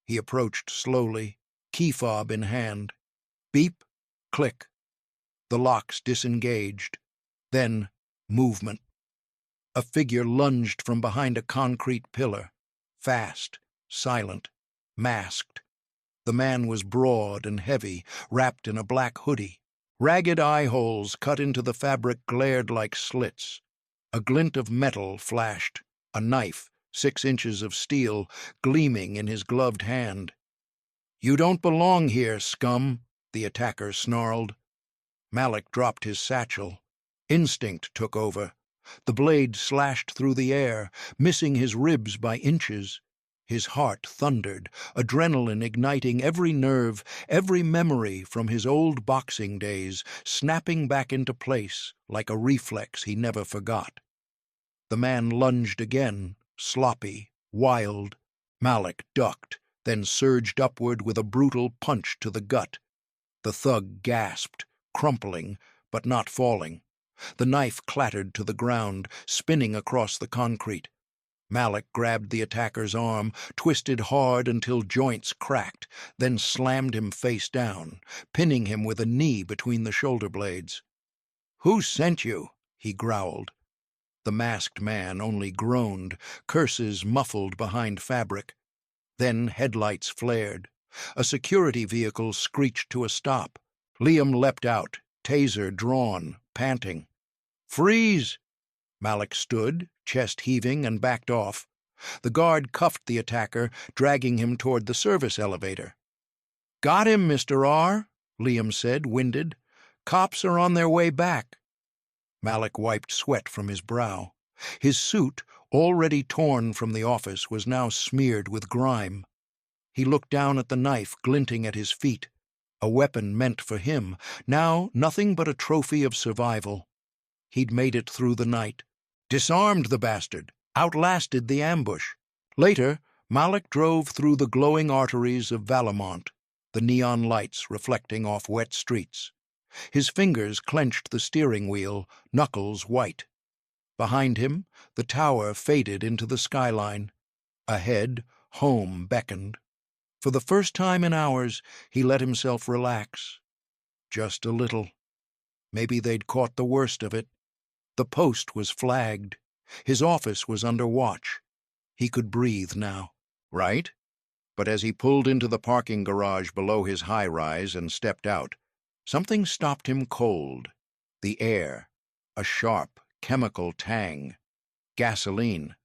He approached slowly, key fob in hand. Beep, click. The locks disengaged. Then, movement. A figure lunged from behind a concrete pillar. Fast, silent, masked. The man was broad and heavy, wrapped in a black hoodie. Ragged eye-holes cut into the fabric glared like slits. A glint of metal flashed, a knife, 6 inches of steel, gleaming in his gloved hand. "You don't belong here, scum," the attacker snarled. Malik dropped his satchel. Instinct took over. The blade slashed through the air, missing his ribs by inches. His heart thundered, adrenaline igniting every nerve, every memory from his old boxing days, snapping back into place like a reflex he never forgot. The man lunged again, sloppy, wild. Malik ducked, then surged upward with a brutal punch to the gut. The thug gasped, crumpling, but not falling. The knife clattered to the ground, spinning across the concrete. Malik grabbed the attacker's arm, twisted hard until joints cracked, then slammed him face down, pinning him with a knee between the shoulder blades. "Who sent you?" he growled. The masked man only groaned, curses muffled behind fabric. Then headlights flared. A security vehicle screeched to a stop. Liam leapt out, taser drawn, panting. "Freeze!" Malik stood, chest heaving, and backed off. The guard cuffed the attacker, dragging him toward the service elevator. "Got him, Mr. R," Liam said, winded. "Cops are on their way back." Malik wiped sweat from his brow. His suit, already torn from the office, was now smeared with grime. He looked down at the knife glinting at his feet, a weapon meant for him, now nothing but a trophy of survival. He'd made it through the night, disarmed the bastard, outlasted the ambush. Later, Malik drove through the glowing arteries of Valemont, the neon lights reflecting off wet streets. His fingers clenched the steering wheel, knuckles white. Behind him, the tower faded into the skyline. Ahead, home beckoned. For the first time in hours, he let himself relax. Just a little. Maybe they'd caught the worst of it. The post was flagged. His office was under watch. He could breathe now. Right? But as he pulled into the parking garage below his high-rise and stepped out, something stopped him cold. The air. A sharp, chemical tang. Gasoline.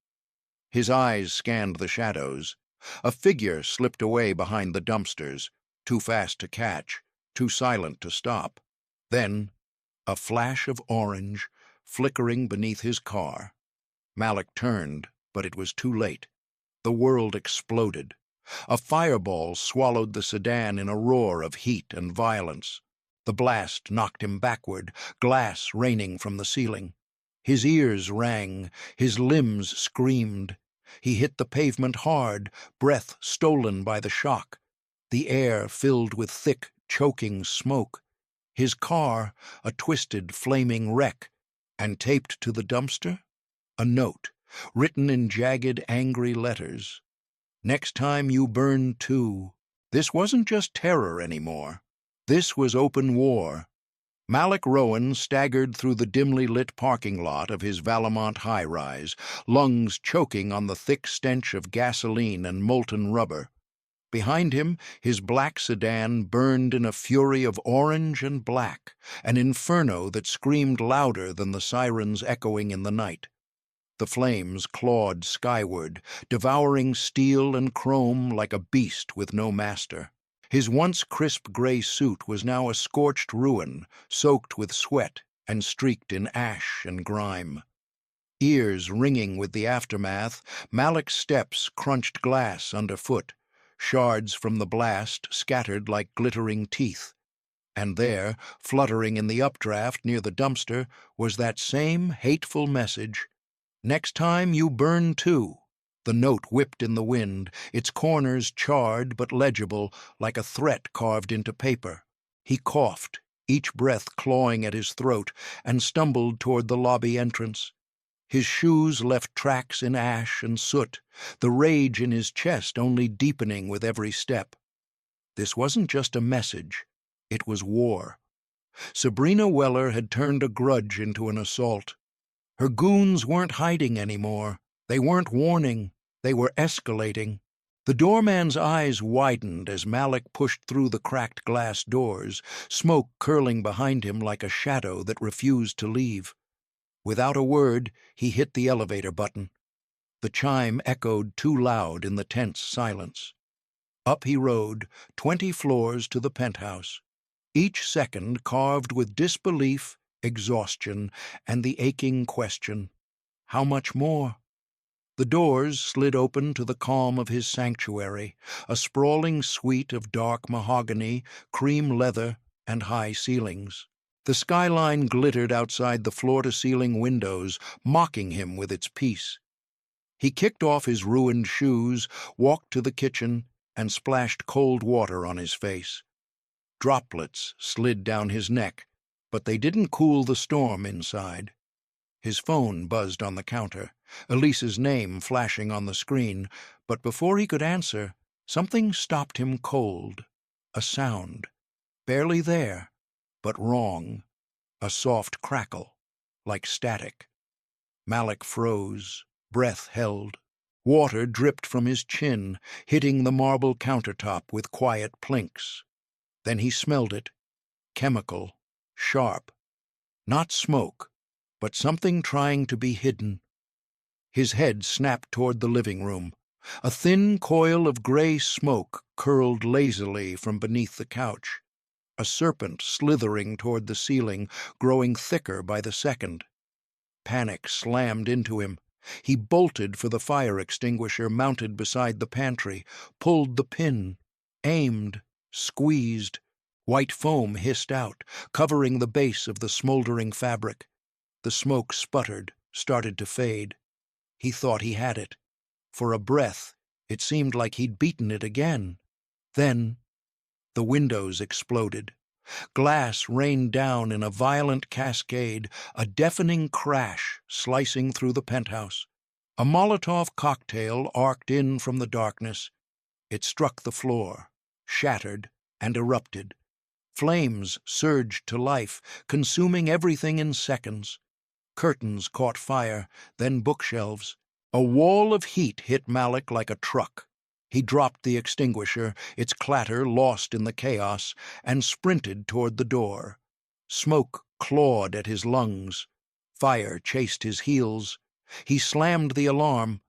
His eyes scanned the shadows. A figure slipped away behind the dumpsters, too fast to catch, too silent to stop. Then, a flash of orange, flickering beneath his car. Malik turned, but it was too late. The world exploded. A fireball swallowed the sedan in a roar of heat and violence. The blast knocked him backward, glass raining from the ceiling. His ears rang, his limbs screamed. He hit the pavement hard, breath stolen by the shock. The air filled with thick, choking smoke. His car, a twisted, flaming wreck, and taped to the dumpster, a note, written in jagged, angry letters. Next time you burn too. This wasn't just terror anymore. This was open war. Malik Rowan staggered through the dimly lit parking lot of his Valemont high-rise, lungs choking on the thick stench of gasoline and molten rubber. Behind him, his black sedan burned in a fury of orange and black, an inferno that screamed louder than the sirens echoing in the night. The flames clawed skyward, devouring steel and chrome like a beast with no master. His once crisp gray suit was now a scorched ruin, soaked with sweat and streaked in ash and grime. Ears ringing with the aftermath, Malik's steps crunched glass underfoot, shards from the blast scattered like glittering teeth. And there, fluttering in the updraft near the dumpster, was that same hateful message, "Next time you burn too." The note whipped in the wind, its corners charred but legible, like a threat carved into paper. He coughed, each breath clawing at his throat, and stumbled toward the lobby entrance. His shoes left tracks in ash and soot, the rage in his chest only deepening with every step. This wasn't just a message. It was war. Sabrina Weller had turned a grudge into an assault. Her goons weren't hiding anymore. They weren't warning. They were escalating. The doorman's eyes widened as Malik pushed through the cracked glass doors, smoke curling behind him like a shadow that refused to leave. Without a word, he hit the elevator button. The chime echoed too loud in the tense silence. Up he rode, 20 floors to the penthouse, each second carved with disbelief, exhaustion, and the aching question, how much more? The doors slid open to the calm of his sanctuary, a sprawling suite of dark mahogany, cream leather, and high ceilings. The skyline glittered outside the floor-to-ceiling windows, mocking him with its peace. He kicked off his ruined shoes, walked to the kitchen, and splashed cold water on his face. Droplets slid down his neck, but they didn't cool the storm inside. His phone buzzed on the counter, Elise's name flashing on the screen, but before he could answer, something stopped him cold. A sound, barely there, but wrong. A soft crackle, like static. Malik froze, breath held. Water dripped from his chin, hitting the marble countertop with quiet plinks. Then he smelled it. Chemical, sharp. Not smoke, but something trying to be hidden. His head snapped toward the living room. A thin coil of gray smoke curled lazily from beneath the couch. A serpent slithering toward the ceiling, growing thicker by the second. Panic slammed into him. He bolted for the fire extinguisher mounted beside the pantry, pulled the pin, aimed, squeezed. White foam hissed out, covering the base of the smoldering fabric. The smoke sputtered, started to fade. He thought he had it. For a breath, it seemed like he'd beaten it again. Then the windows exploded. Glass rained down in a violent cascade, a deafening crash slicing through the penthouse. A Molotov cocktail arced in from the darkness. It struck the floor, shattered, and erupted. Flames surged to life, consuming everything in seconds. Curtains caught fire, then bookshelves. A wall of heat hit Malik like a truck. He dropped the extinguisher, its clatter lost in the chaos, and sprinted toward the door. Smoke clawed at his lungs. Fire chased his heels. He slammed the alarm.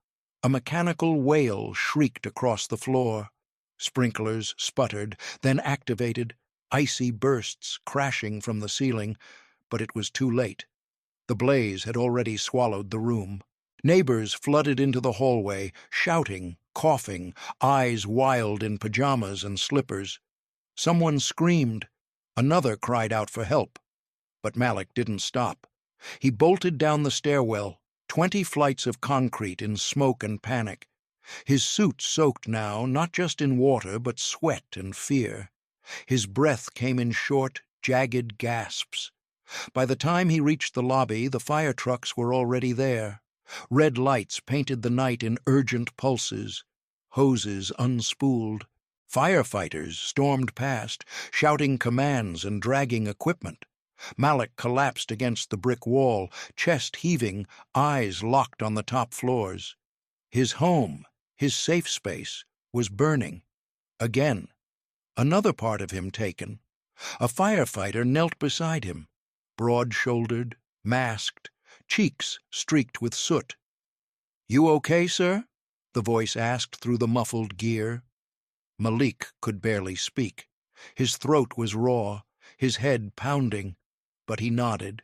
A mechanical wail shrieked across the floor. Sprinklers sputtered, then activated, icy bursts crashing from the ceiling, but it was too late. The blaze had already swallowed the room. Neighbors flooded into the hallway, shouting, coughing, eyes wild in pajamas and slippers. Someone screamed. Another cried out for help. But Malik didn't stop. He bolted down the stairwell, 20 flights of concrete in smoke and panic. His suit soaked now, not just in water, but sweat and fear. His breath came in short, jagged gasps. By the time he reached the lobby, the fire trucks were already there. Red lights painted the night in urgent pulses. Hoses unspooled. Firefighters stormed past, shouting commands and dragging equipment. Malik collapsed against the brick wall, chest heaving, eyes locked on the top floors. His home, his safe space, was burning. Again. Another part of him taken. A firefighter knelt beside him, broad-shouldered, masked, cheeks streaked with soot. "You okay, sir?" the voice asked through the muffled gear. Malik could barely speak. His throat was raw, his head pounding, but he nodded.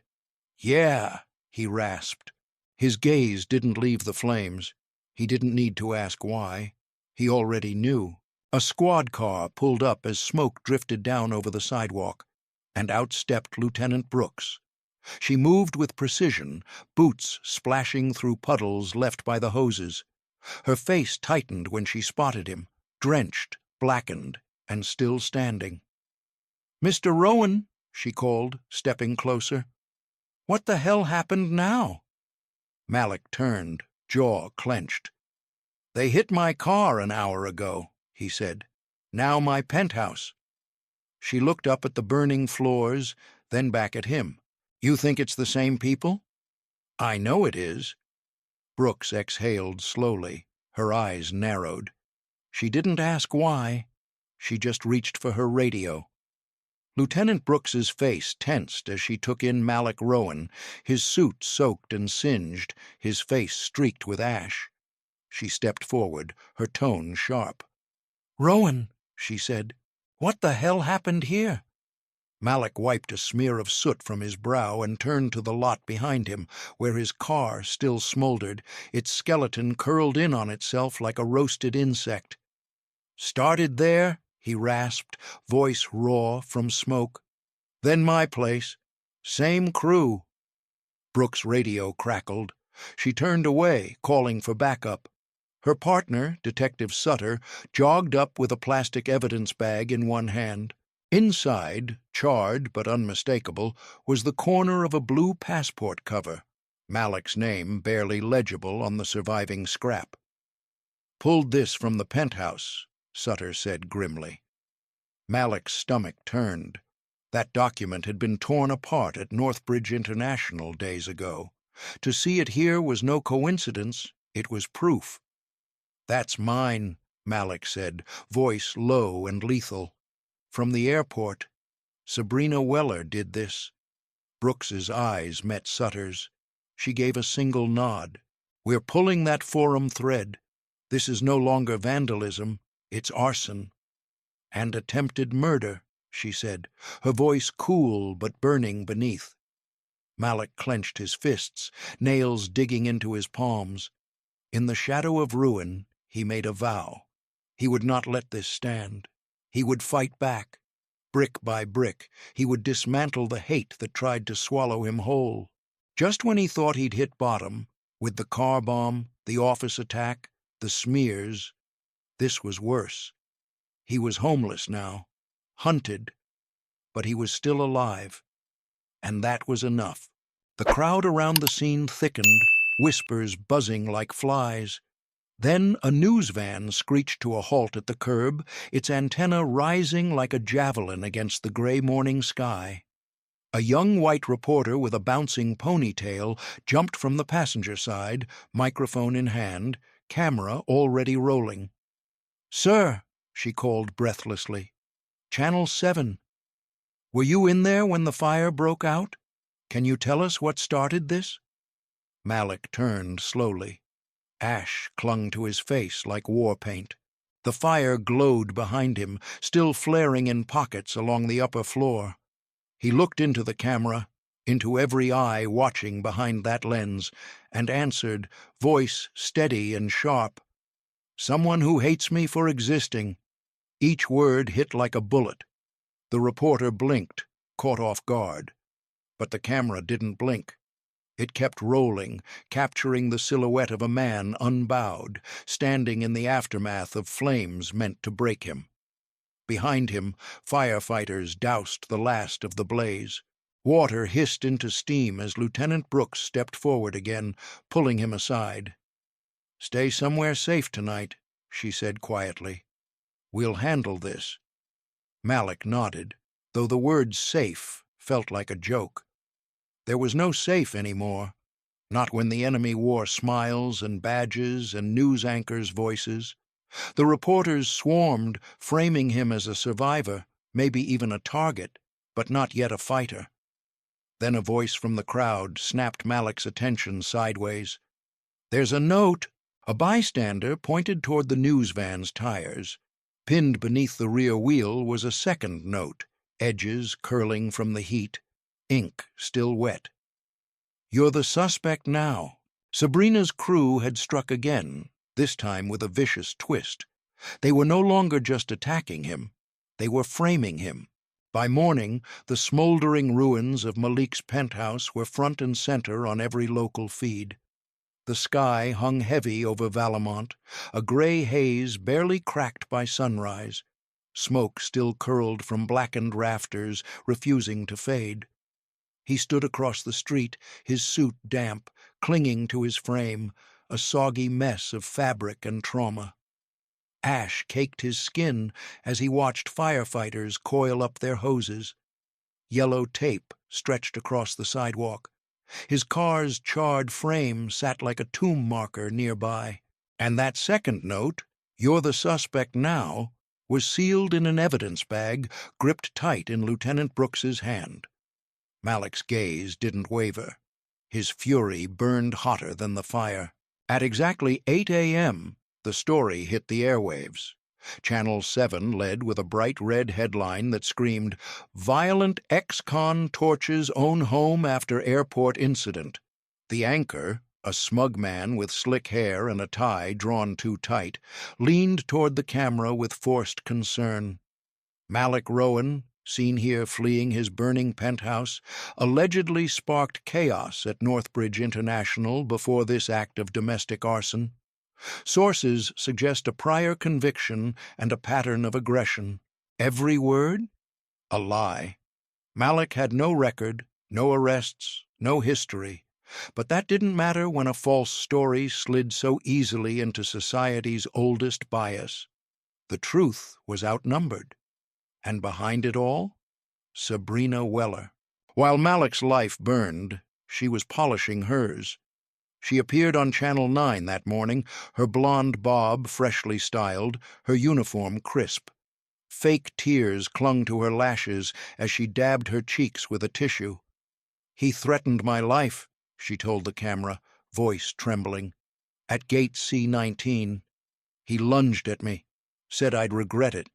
"Yeah," he rasped. His gaze didn't leave the flames. He didn't need to ask why. He already knew. A squad car pulled up as smoke drifted down over the sidewalk, and out stepped Lieutenant Brooks. She moved with precision, boots splashing through puddles left by the hoses. Her face tightened when she spotted him, drenched, blackened, and still standing. "Mr. Rowan," she called, stepping closer. "What the hell happened now?" Malik turned, jaw clenched. "They hit my car an hour ago," he said. "Now my penthouse." She looked up at the burning floors, then back at him. "You think it's the same people?" "I know it is." Brooks exhaled slowly, her eyes narrowed. She didn't ask why. She just reached for her radio. Lieutenant Brooks's face tensed as she took in Malik Rowan, his suit soaked and singed, his face streaked with ash. She stepped forward, her tone sharp. "Rowan," she said, "what the hell happened here?" Malik wiped a smear of soot from his brow and turned to the lot behind him, where his car still smoldered, its skeleton curled in on itself like a roasted insect. "Started there," he rasped, voice raw from smoke. "Then my place. Same crew." Brooks' radio crackled. She turned away, calling for backup. Her partner, Detective Sutter, jogged up with a plastic evidence bag in one hand. Inside, charred but unmistakable, was the corner of a blue passport cover, Malik's name barely legible on the surviving scrap. "Pulled this from the penthouse," Sutter said grimly. Malik's stomach turned. That document had been torn apart at Northbridge International days ago. To see it here was no coincidence, it was proof. "That's mine," Malik said, voice low and lethal. "From the airport. Sabrina Weller did this." Brooks's eyes met Sutter's. She gave a single nod. "We're pulling that forum thread. This is no longer vandalism, it's arson." "And attempted murder," she said, her voice cool but burning beneath. Malik clenched his fists, nails digging into his palms. In the shadow of ruin, he made a vow. He would not let this stand. He would fight back. Brick by brick, he would dismantle the hate that tried to swallow him whole. Just when he thought he'd hit bottom, with the car bomb, the office attack, the smears, this was worse. He was homeless now, hunted, but he was still alive, and that was enough. The crowd around the scene thickened, whispers buzzing like flies. Then a news van screeched to a halt at the curb, its antenna rising like a javelin against the gray morning sky. A young white reporter with a bouncing ponytail jumped from the passenger side, microphone in hand, camera already rolling. "Sir," she called breathlessly. "Channel 7. Were you in there when the fire broke out? Can you tell us what started this?" Malik turned slowly. Ash clung to his face like war paint. The fire glowed behind him, still flaring in pockets along the upper floor. He looked into the camera, into every eye watching behind that lens, and answered, voice steady and sharp, "Someone who hates me for existing." Each word hit like a bullet. The reporter blinked, caught off guard. But the camera didn't blink. It kept rolling, capturing the silhouette of a man unbowed, standing in the aftermath of flames meant to break him. Behind him, firefighters doused the last of the blaze. Water hissed into steam as Lieutenant Brooks stepped forward again, pulling him aside. "Stay somewhere safe tonight," she said quietly. "We'll handle this." Malik nodded, though the word safe felt like a joke. There was no safe anymore, not when the enemy wore smiles and badges and news anchors' voices. The reporters swarmed, framing him as a survivor, maybe even a target, but not yet a fighter. Then a voice from the crowd snapped Malik's attention sideways. "There's a note." A bystander pointed toward the news van's tires. Pinned beneath the rear wheel was a second note, edges curling from the heat, ink still wet. "You're the suspect now." Sabrina's crew had struck again, this time with a vicious twist. They were no longer just attacking him. They were framing him. By morning, the smoldering ruins of Malik's penthouse were front and center on every local feed. The sky hung heavy over Valemont, a gray haze barely cracked by sunrise. Smoke still curled from blackened rafters, refusing to fade. He stood across the street, his suit damp, clinging to his frame, a soggy mess of fabric and trauma. Ash caked his skin as he watched firefighters coil up their hoses. Yellow tape stretched across the sidewalk. His car's charred frame sat like a tomb marker nearby. And that second note, "You're the suspect now," was sealed in an evidence bag, gripped tight in Lieutenant Brooks's hand. Malik's gaze didn't waver. His fury burned hotter than the fire. At exactly 8 a.m., the story hit the airwaves. Channel 7 led with a bright red headline that screamed, "Violent ex-con torches own home after airport incident." The anchor, a smug man with slick hair and a tie drawn too tight, leaned toward the camera with forced concern. Malik Rowan, seen here fleeing his burning penthouse, allegedly sparked chaos at Northbridge International before this act of domestic arson. Sources suggest a prior conviction and a pattern of aggression. Every word? A lie. Malik had no record, no arrests, no history. But that didn't matter when a false story slid so easily into society's oldest bias. The truth was outnumbered. And behind it all, Sabrina Weller. While Malik's life burned, she was polishing hers. She appeared on Channel 9 that morning, her blonde bob freshly styled, her uniform crisp. Fake tears clung to her lashes as she dabbed her cheeks with a tissue. "He threatened my life," she told the camera, voice trembling. "At gate C-19. He lunged at me, said I'd regret it.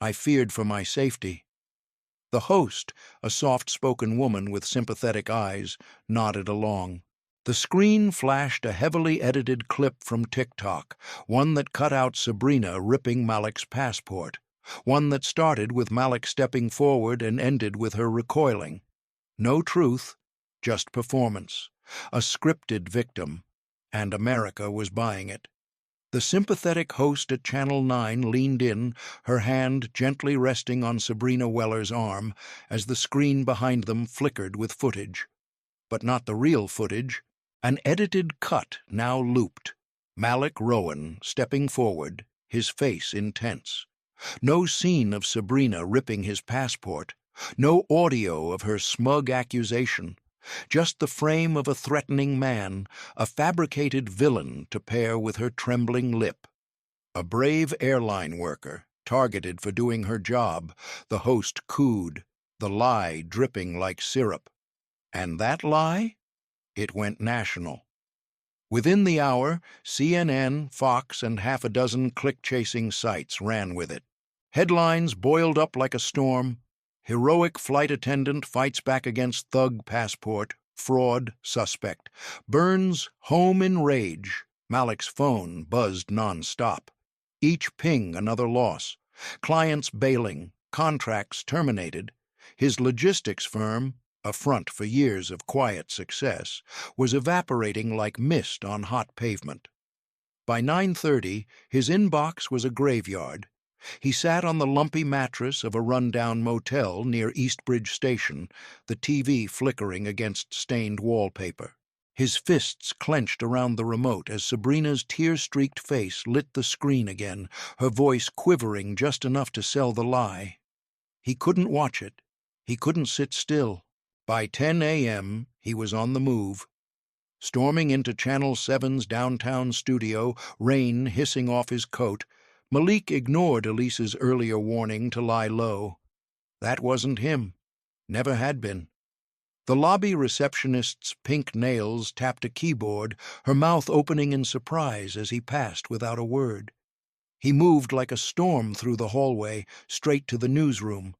I feared for my safety." The host, a soft-spoken woman with sympathetic eyes, nodded along. The screen flashed a heavily edited clip from TikTok, one that cut out Sabrina ripping Malik's passport, one that started with Malik stepping forward and ended with her recoiling. No truth, just performance, a scripted victim, and America was buying it. The sympathetic host at Channel 9 leaned in, her hand gently resting on Sabrina Weller's arm as the screen behind them flickered with footage. But not the real footage. An edited cut now looped. Malik Rowan stepping forward, his face intense. No scene of Sabrina ripping his passport. No audio of her smug accusation. Just the frame of a threatening man, a fabricated villain to pair with her trembling lip. A brave airline worker, targeted for doing her job, the host cooed, the lie dripping like syrup. And that lie? It went national. Within the hour, CNN, Fox, and half a dozen click-chasing sites ran with it. Headlines boiled up like a storm. Heroic flight attendant fights back against thug passport, fraud suspect. Burns home in rage. Malik's phone buzzed non-stop. Each ping another loss. Clients bailing, contracts terminated. His logistics firm, a front for years of quiet success, was evaporating like mist on hot pavement. By 9:30, his inbox was a graveyard. He sat on the lumpy mattress of a run-down motel near Eastbridge Station, the TV flickering against stained wallpaper. His fists clenched around the remote as Sabrina's tear-streaked face lit the screen again, her voice quivering just enough to sell the lie. He couldn't watch it. He couldn't sit still. By 10 a.m., he was on the move. Storming into Channel 7's downtown studio, rain hissing off his coat, Malik ignored Elise's earlier warning to lie low. That wasn't him. Never had been. The lobby receptionist's pink nails tapped a keyboard, her mouth opening in surprise as he passed without a word. He moved like a storm through the hallway, straight to the newsroom.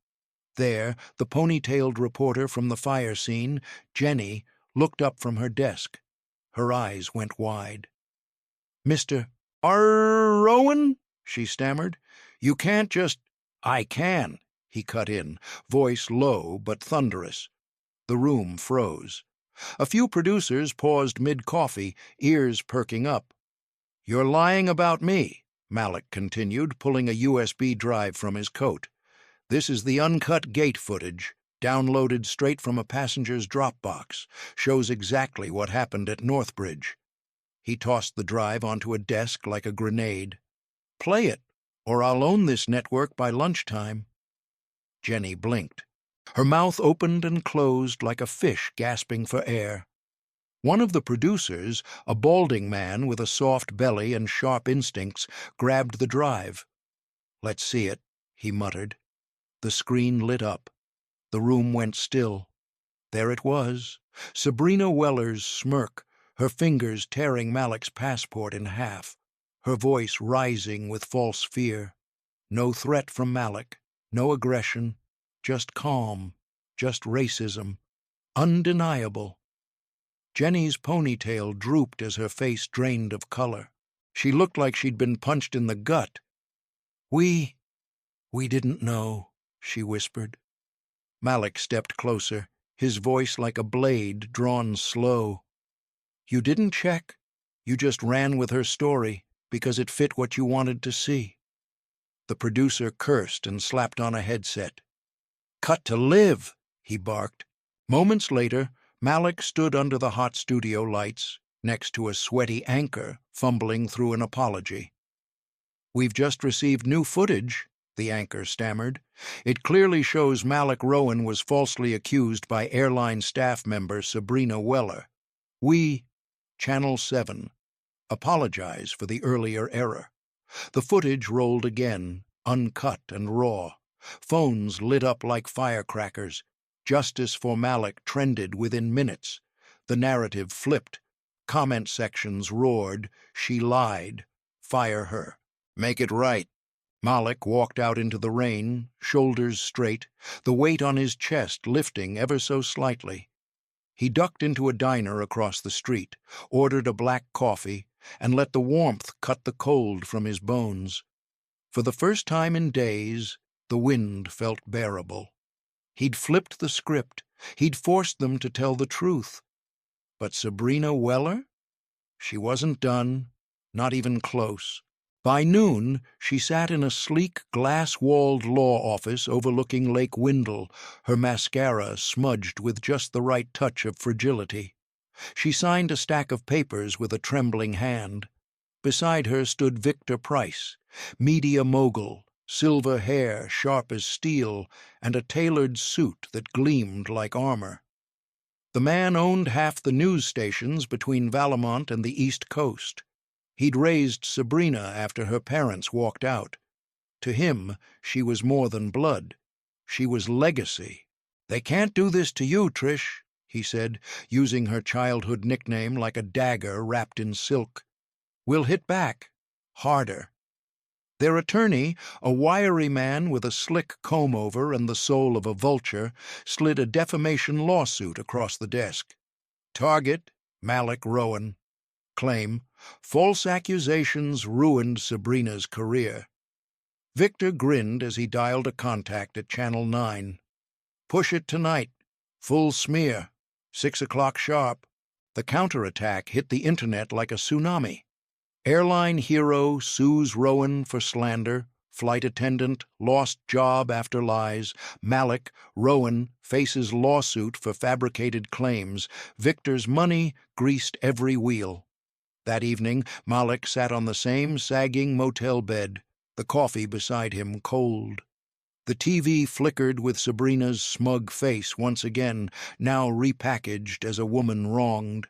There, the ponytailed reporter from the fire scene, Jenny, looked up from her desk. Her eyes went wide. "Mr. Rowan?" she stammered. "You can't just—" "I can," he cut in, voice low but thunderous. The room froze. A few producers paused mid-coffee, ears perking up. "You're lying about me," Malik continued, pulling a USB drive from his coat. "This is the uncut gate footage, downloaded straight from a passenger's Dropbox. Shows exactly what happened at Northbridge." He tossed the drive onto a desk like a grenade. "Play it, or I'll own this network by lunchtime." Jenny blinked. Her mouth opened and closed like a fish gasping for air. One of the producers, a balding man with a soft belly and sharp instincts, grabbed the drive. "Let's see it," he muttered. The screen lit up. The room went still. There it was, Sabrina Weller's smirk, her fingers tearing Malik's passport in half, her voice rising with false fear. No threat from Malik, no aggression, just calm, just racism, undeniable. Jenny's ponytail drooped as her face drained of color. She looked like she'd been punched in the gut. We didn't know," she whispered. Malik stepped closer, his voice like a blade drawn slow. "You didn't check. You just ran with her story because it fit what you wanted to see." The producer cursed and slapped on a headset. "Cut to live," he barked. Moments later, Malik stood under the hot studio lights, next to a sweaty anchor fumbling through an apology. "We've just received new footage," the anchor stammered. "It clearly shows Malik Rowan was falsely accused by airline staff member Sabrina Weller. We, Channel 7, apologize for the earlier error." The footage rolled again, uncut and raw. Phones lit up like firecrackers. Justice for Malik trended within minutes. The narrative flipped. Comment sections roared, "She lied. Fire her. Make it right." Malik walked out into the rain, shoulders straight, the weight on his chest lifting ever so slightly. He ducked into a diner across the street, ordered a black coffee, and let the warmth cut the cold from his bones. For the first time in days, the wind felt bearable. He'd flipped the script. He'd forced them to tell the truth. But Sabrina Weller? She wasn't done, not even close. By noon, she sat in a sleek, glass-walled law office overlooking Lake Windle, her mascara smudged with just the right touch of fragility. She signed a stack of papers with a trembling hand. Beside her stood Victor Price, media mogul, silver hair sharp as steel, and a tailored suit that gleamed like armor. The man owned half the news stations between Valemont and the East Coast. He'd raised Sabrina after her parents walked out. To him, she was more than blood. She was legacy. "They can't do this to you, Trish," he said, using her childhood nickname like a dagger wrapped in silk. "We'll hit back. Harder." Their attorney, a wiry man with a slick comb-over and the soul of a vulture, slid a defamation lawsuit across the desk. Target, Malik Rowan. Claim, false accusations ruined Sabrina's career. Victor grinned as he dialed a contact at Channel 9. "Push it tonight. Full smear. 6 o'clock sharp." The counterattack hit the internet like a tsunami. Airline hero sues Rowan for slander. Flight attendant lost job after lies. Malik, Rowan, faces lawsuit for fabricated claims. Victor's money greased every wheel. That evening, Malik sat on the same sagging motel bed, the coffee beside him cold. The TV flickered with Sabrina's smug face once again, now repackaged as a woman wronged.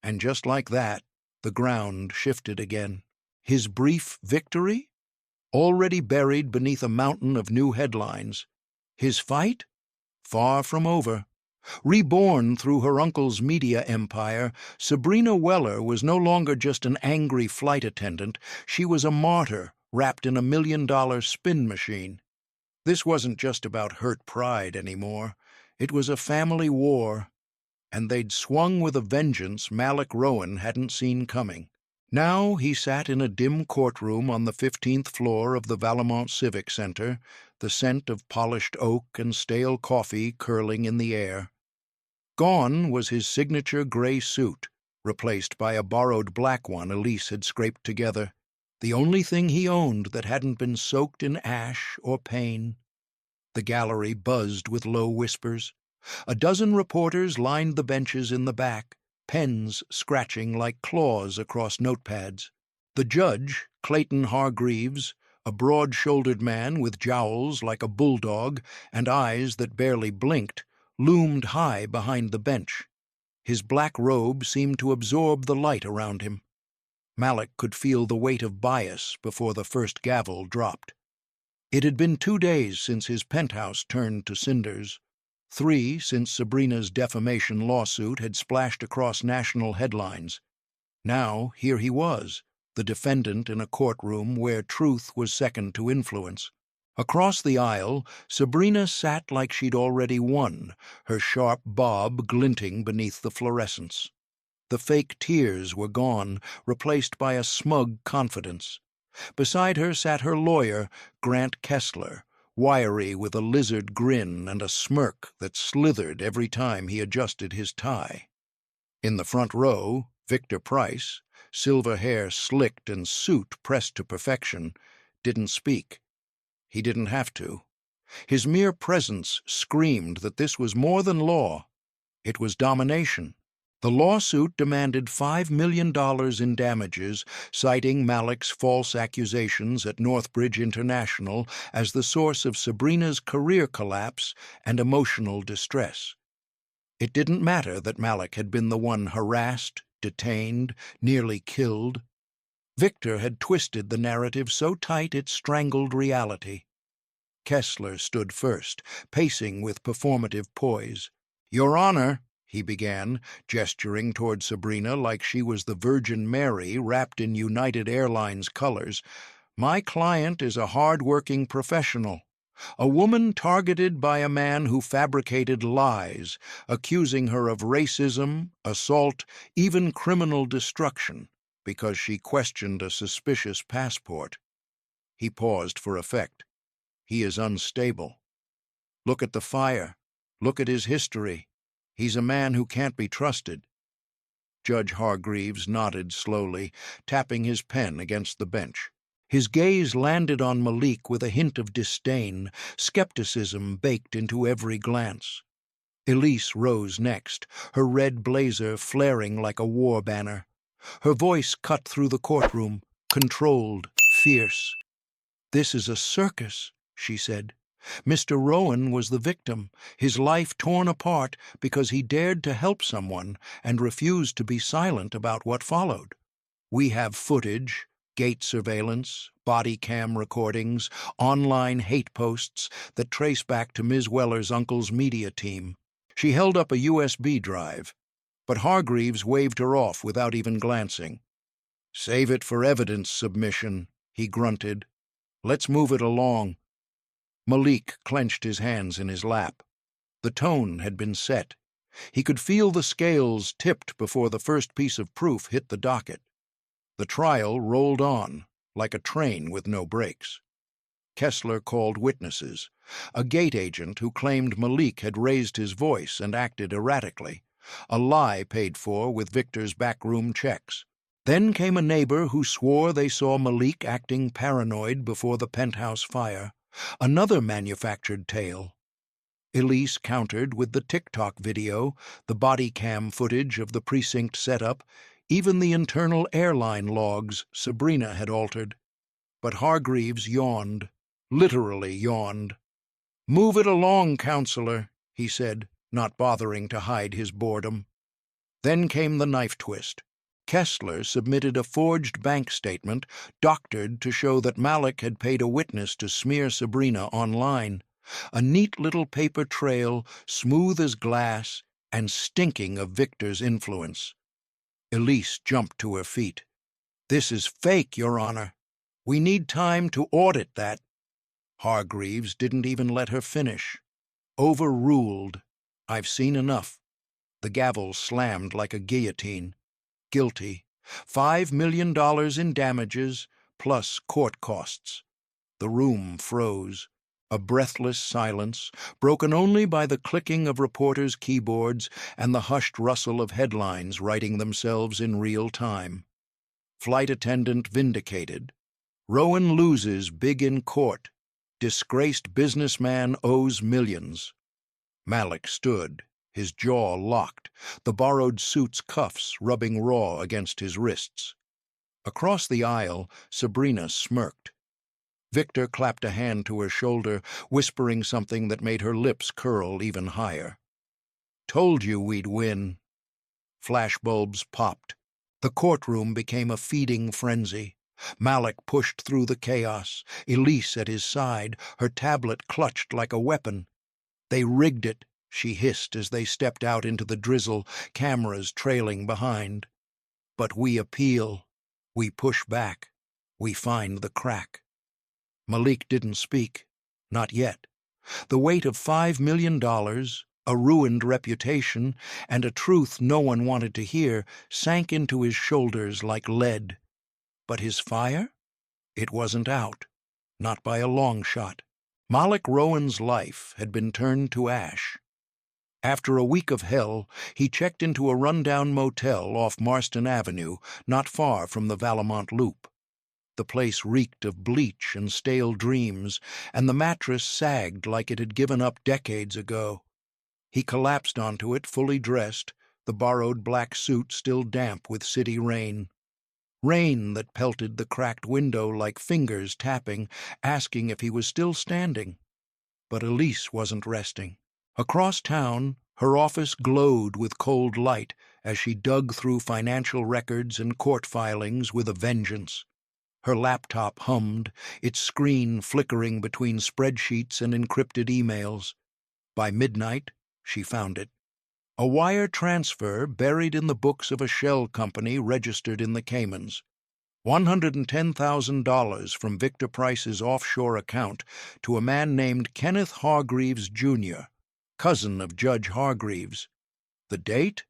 And just like that, the ground shifted again. His brief victory? Already buried beneath a mountain of new headlines. His fight? Far from over. Reborn through her uncle's media empire, Sabrina Weller was no longer just an angry flight attendant. She was a martyr wrapped in a $1 million spin machine. This wasn't just about hurt pride anymore. It was a family war. And they'd swung with a vengeance Malik Rowan hadn't seen coming. Now he sat in a dim courtroom on the 15th floor of the Valemont Civic Center, the scent of polished oak and stale coffee curling in the air. Gone was his signature gray suit, replaced by a borrowed black one Elise had scraped together, the only thing he owned that hadn't been soaked in ash or pain. The gallery buzzed with low whispers. A dozen reporters lined the benches in the back, pens scratching like claws across notepads. The judge, Clayton Hargreaves, a broad-shouldered man with jowls like a bulldog and eyes that barely blinked, loomed high behind the bench. His black robe seemed to absorb the light around him. Malik could feel the weight of bias before the first gavel dropped. It had been 2 days since his penthouse turned to cinders. 3 since Sabrina's defamation lawsuit had splashed across national headlines. Now, here he was, the defendant in a courtroom where truth was second to influence. Across the aisle, Sabrina sat like she'd already won, her sharp bob glinting beneath the fluorescence. The fake tears were gone, replaced by a smug confidence. Beside her sat her lawyer, Grant Kessler, wiry with a lizard grin and a smirk that slithered every time he adjusted his tie. In the front row, Victor Price, silver hair slicked and suit pressed to perfection, didn't speak. He didn't have to. His mere presence screamed that this was more than law. It was domination. The lawsuit demanded $5 million in damages, citing Malik's false accusations at Northbridge International as the source of Sabrina's career collapse and emotional distress. It didn't matter that Malik had been the one harassed, detained, nearly killed. Victor had twisted the narrative so tight it strangled reality. Kessler stood first, pacing with performative poise. "Your Honor," he began, gesturing toward Sabrina like she was the Virgin Mary wrapped in United Airlines colors. My client is a hard-working professional, a woman targeted by a man who fabricated lies, accusing her of racism, assault, even criminal destruction, because she questioned a suspicious passport. He paused for effect. He is unstable. Look at the fire. Look at his history. He's a man who can't be trusted. Judge Hargreaves nodded slowly, tapping his pen against the bench. His gaze landed on Malik with a hint of disdain, skepticism baked into every glance. Elise rose next, her red blazer flaring like a war banner. Her voice cut through the courtroom, controlled, fierce. "This is a circus," she said. "Mr. Rowan was the victim, his life torn apart because he dared to help someone and refused to be silent about what followed. We have footage, gate surveillance, body cam recordings, online hate posts that trace back to Ms. Weller's uncle's media team. She held up a USB drive, but Hargreaves waved her off without even glancing. "Save it for evidence submission," he grunted. "Let's move it along." Malik clenched his hands in his lap. The tone had been set. He could feel the scales tipped before the first piece of proof hit the docket. The trial rolled on, like a train with no brakes. Kessler called witnesses. A gate agent who claimed Malik had raised his voice and acted erratically, a lie paid for with Victor's backroom checks. Then came a neighbor who swore they saw Malik acting paranoid before the penthouse fire. Another manufactured tale. Elise countered with the TikTok video, the body cam footage of the precinct setup, even the internal airline logs Sabrina had altered. But Hargreaves yawned, literally yawned. "Move it along, counselor," he said, not bothering to hide his boredom. Then came the knife twist. Kessler submitted a forged bank statement, doctored to show that Malik had paid a witness to smear Sabrina online. A neat little paper trail, smooth as glass, and stinking of Victor's influence. Elise jumped to her feet. "This is fake, Your Honor. We need time to audit that." Hargreaves didn't even let her finish. "Overruled. I've seen enough." The gavel slammed like a guillotine. "Guilty. $5 million in damages, plus court costs." The room froze. A breathless silence, broken only by the clicking of reporters' keyboards and the hushed rustle of headlines writing themselves in real time. Flight attendant vindicated. Rowan loses big in court. Disgraced businessman owes millions. Malik stood, his jaw locked, the borrowed suit's cuffs rubbing raw against his wrists. Across the aisle, Sabrina smirked. Victor clapped a hand to her shoulder, whispering something that made her lips curl even higher. "Told you we'd win." Flashbulbs popped. The courtroom became a feeding frenzy. Malik pushed through the chaos, Elise at his side, her tablet clutched like a weapon. "They rigged it," she hissed as they stepped out into the drizzle, cameras trailing behind. "But we appeal. We push back. We find the crack." Malik didn't speak. Not yet. The weight of $5 million, a ruined reputation, and a truth no one wanted to hear sank into his shoulders like lead. But his fire? It wasn't out. Not by a long shot. Malik Rowan's life had been turned to ash. After a week of hell, he checked into a rundown motel off Marston Avenue, not far from the Valemont Loop. The place reeked of bleach and stale dreams, and the mattress sagged like it had given up decades ago. He collapsed onto it, fully dressed, the borrowed black suit still damp with city rain. Rain that pelted the cracked window like fingers tapping, asking if he was still standing. But Elise wasn't resting. Across town, her office glowed with cold light as she dug through financial records and court filings with a vengeance. Her laptop hummed, its screen flickering between spreadsheets and encrypted emails. By midnight, she found it. A wire transfer buried in the books of a shell company registered in the Caymans. $110,000 from Victor Price's offshore account to a man named Kenneth Hargreaves, Jr., cousin of Judge Hargreaves. The date?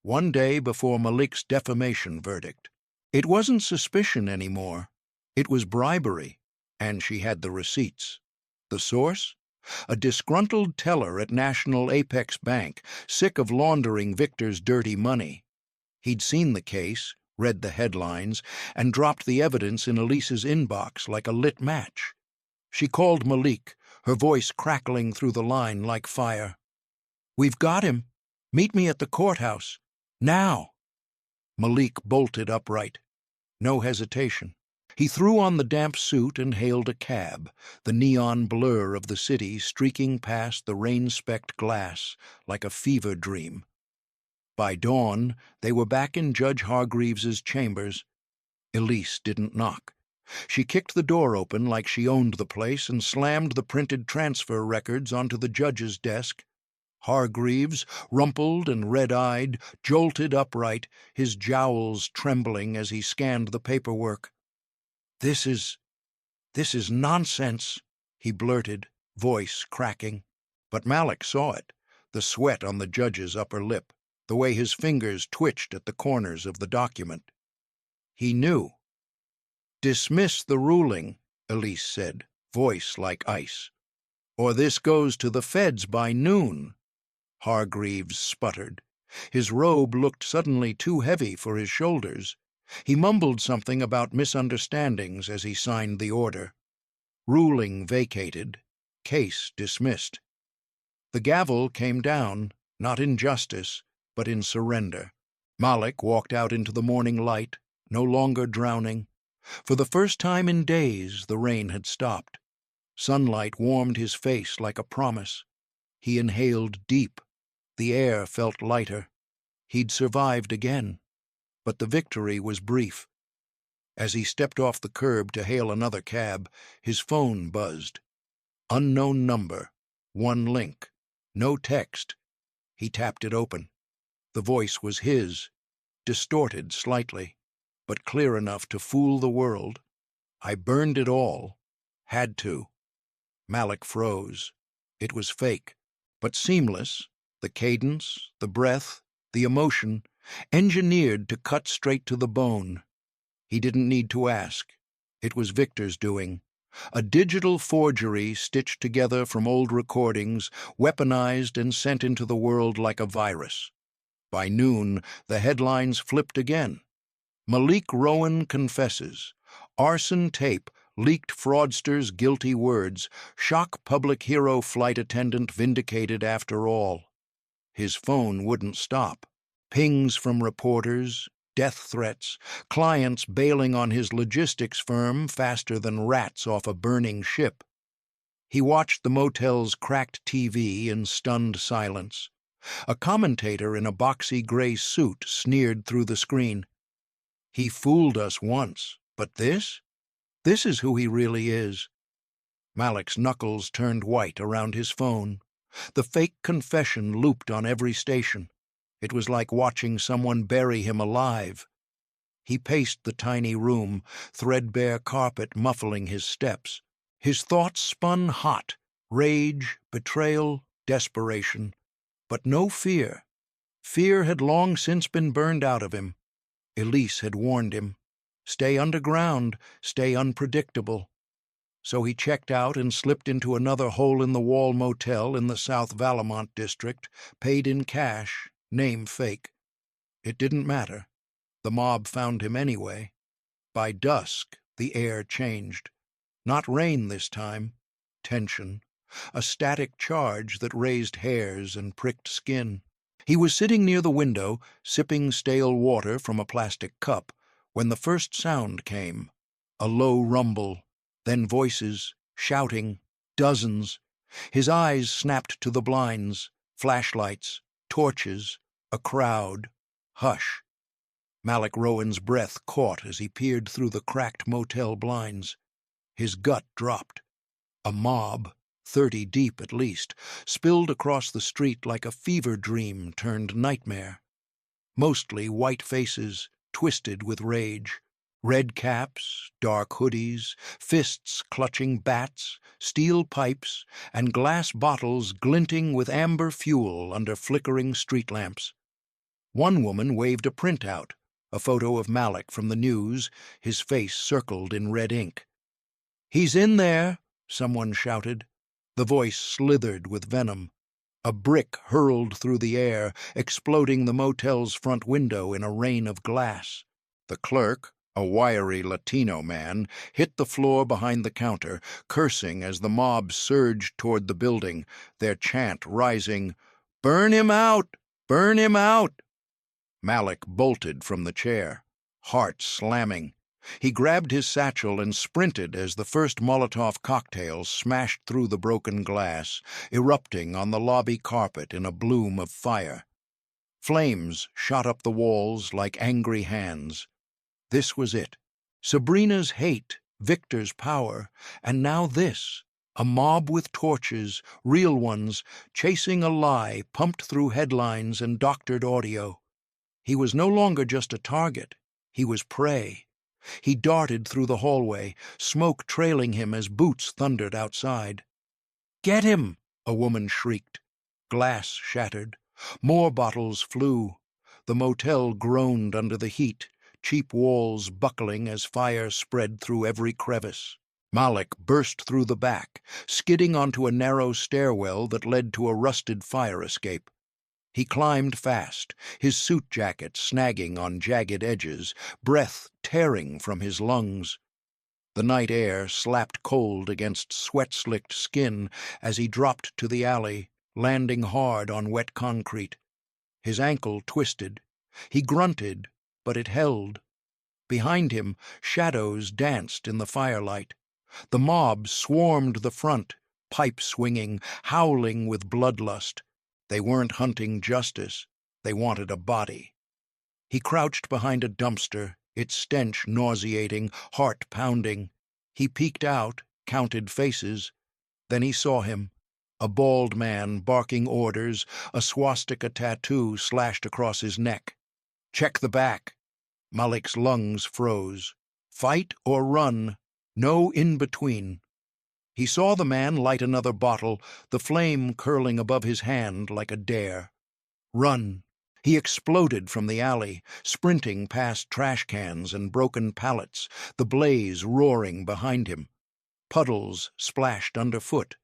One day before Malik's defamation verdict. It wasn't suspicion anymore. It was bribery, and she had the receipts. The source? A disgruntled teller at National Apex Bank, sick of laundering Victor's dirty money. He'd seen the case, read the headlines, and dropped the evidence in Elise's inbox like a lit match. She called Malik, her voice crackling through the line like fire. "We've got him. Meet me at the courthouse. Now." Malik bolted upright. No hesitation. He threw on the damp suit and hailed a cab, the neon blur of the city streaking past the rain-specked glass like a fever dream. By dawn, they were back in Judge Hargreaves's chambers. Elise didn't knock. She kicked the door open like she owned the place and slammed the printed transfer records onto the judge's desk. Hargreaves, rumpled and red-eyed, jolted upright, his jowls trembling as he scanned the paperwork. This is nonsense," he blurted, voice cracking. But Malik saw it, the sweat on the judge's upper lip, the way his fingers twitched at the corners of the document. He knew. "Dismiss the ruling," Elise said, voice like ice. "Or this goes to the feds by noon." Hargreaves sputtered. His robe looked suddenly too heavy for his shoulders. He mumbled something about misunderstandings as he signed the order. Ruling vacated. Case dismissed. The gavel came down, not in justice, but in surrender. Malik walked out into the morning light, no longer drowning. For the first time in days, the rain had stopped. Sunlight warmed his face like a promise. He inhaled deep. The air felt lighter. He'd survived again. But the victory was brief. As he stepped off the curb to hail another cab, his phone buzzed. Unknown number. One link. No text. He tapped it open. The voice was his, distorted slightly, but clear enough to fool the world. "I burned it all. Had to." Malik froze. It was fake, but seamless. The cadence, the breath, the emotion, engineered to cut straight to the bone. He didn't need to ask. It was Victor's doing. A digital forgery stitched together from old recordings, weaponized and sent into the world like a virus. By noon, the headlines flipped again. Malik Rowan confesses. Arson tape leaked fraudster's guilty words. Shock public hero flight attendant vindicated after all. His phone wouldn't stop. Pings from reporters, death threats, clients bailing on his logistics firm faster than rats off a burning ship. He watched the motel's cracked TV in stunned silence. A commentator in a boxy gray suit sneered through the screen. "He fooled us once, but this? This is who he really is." Malik's knuckles turned white around his phone. The fake confession looped on every station. It was like watching someone bury him alive. He paced the tiny room, threadbare carpet muffling his steps. His thoughts spun hot, rage, betrayal, desperation. But no fear. Fear had long since been burned out of him. Elise had warned him. Stay underground, stay unpredictable. So he checked out and slipped into another hole-in-the-wall motel in the South Valemont district, paid in cash, name fake. It didn't matter. The mob found him anyway. By dusk, the air changed. Not rain this time. Tension. A static charge that raised hairs and pricked skin. He was sitting near the window, sipping stale water from a plastic cup, when the first sound came. A low rumble. Then voices, shouting, dozens. His eyes snapped to the blinds, flashlights, torches, a crowd. Hush. Malik Rowan's breath caught as he peered through the cracked motel blinds. His gut dropped. A mob, 30 deep at least, spilled across the street like a fever dream turned nightmare. Mostly white faces, twisted with rage. Red caps, dark hoodies, fists clutching bats, steel pipes, and glass bottles glinting with amber fuel under flickering street lamps. One woman waved a printout, a photo of Malik from the news, his face circled in red ink. "He's in there," someone shouted. The voice slithered with venom. A brick hurled through the air, exploding the motel's front window in a rain of glass. The clerk, a wiry Latino man, hit the floor behind the counter, cursing as the mob surged toward the building, their chant rising, "Burn him out! Burn him out!" Malik bolted from the chair, heart slamming. He grabbed his satchel and sprinted as the first Molotov cocktail smashed through the broken glass, erupting on the lobby carpet in a bloom of fire. Flames shot up the walls like angry hands. This was it. Sabrina's hate, Victor's power, and now this. A mob with torches, real ones, chasing a lie pumped through headlines and doctored audio. He was no longer just a target. He was prey. He darted through the hallway, smoke trailing him as boots thundered outside. "Get him!" a woman shrieked. Glass shattered. More bottles flew. The motel groaned under the heat, cheap walls buckling as fire spread through every crevice. Malik burst through the back, skidding onto a narrow stairwell that led to a rusted fire escape. He climbed fast, his suit jacket snagging on jagged edges, breath tearing from his lungs. The night air slapped cold against sweat-slicked skin as he dropped to the alley, landing hard on wet concrete. His ankle twisted. He grunted, but it held. Behind him, shadows danced in the firelight. The mob swarmed the front, pipe swinging, howling with bloodlust. They weren't hunting justice. They wanted a body. He crouched behind a dumpster, its stench nauseating, heart pounding. He peeked out, counted faces. Then he saw him, a bald man barking orders, a swastika tattoo slashed across his neck. "Check the back." Malik's lungs froze. Fight or run, no in-between. He saw the man light another bottle, the flame curling above his hand like a dare. Run. He exploded from the alley, sprinting past trash cans and broken pallets, the blaze roaring behind him. Puddles splashed underfoot.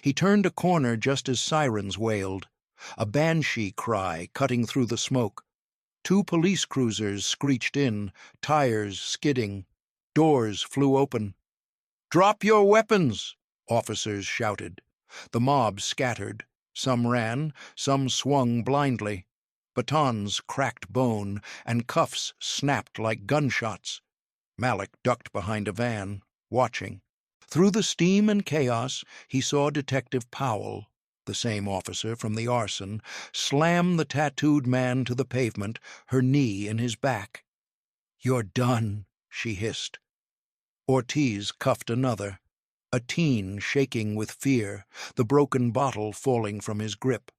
He turned a corner just as sirens wailed, a banshee cry cutting through the smoke. Two police cruisers screeched in, tires skidding. Doors flew open. "Drop your weapons!" officers shouted. The mob scattered. Some ran, some swung blindly. Batons cracked bone, and cuffs snapped like gunshots. Malik ducked behind a van, watching. Through the steam and chaos, he saw Detective Powell, the same officer from the arson, slam the tattooed man to the pavement, her knee in his back. "You're done," she hissed. Ortiz cuffed another, a teen shaking with fear, the broken bottle falling from his grip.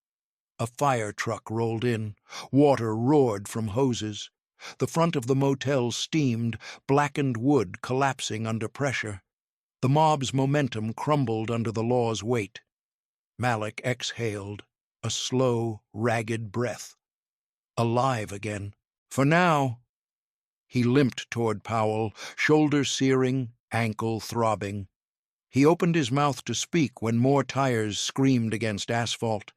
A fire truck rolled in. Water roared from hoses. The front of the motel steamed, blackened wood collapsing under pressure. The mob's momentum crumbled under the law's weight. Malik exhaled, a slow, ragged breath. Alive again. For now. He limped toward Powell, shoulder searing, ankle throbbing. He opened his mouth to speak when more tires screamed against asphalt.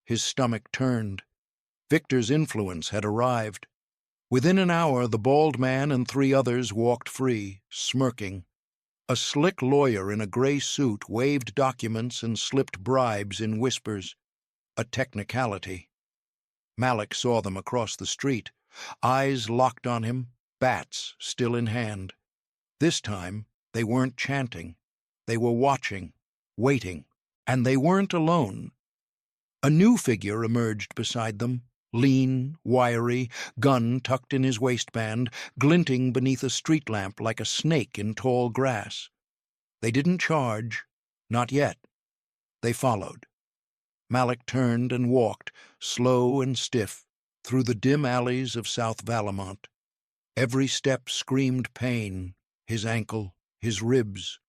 His stomach turned. Victor's influence had arrived. Within an hour, the bald man and 3 others walked free, smirking. A slick lawyer in a gray suit waved documents and slipped bribes in whispers. A technicality. Malik saw them across the street, eyes locked on him, bats still in hand. This time, they weren't chanting. They were watching, waiting, and they weren't alone. A new figure emerged beside them, lean, wiry, gun tucked in his waistband, glinting beneath a street lamp like a snake in tall grass. They didn't charge, not yet. They followed. Malik turned and walked, slow and stiff, through the dim alleys of South Valemont. Every step screamed pain, his ankle, his ribs.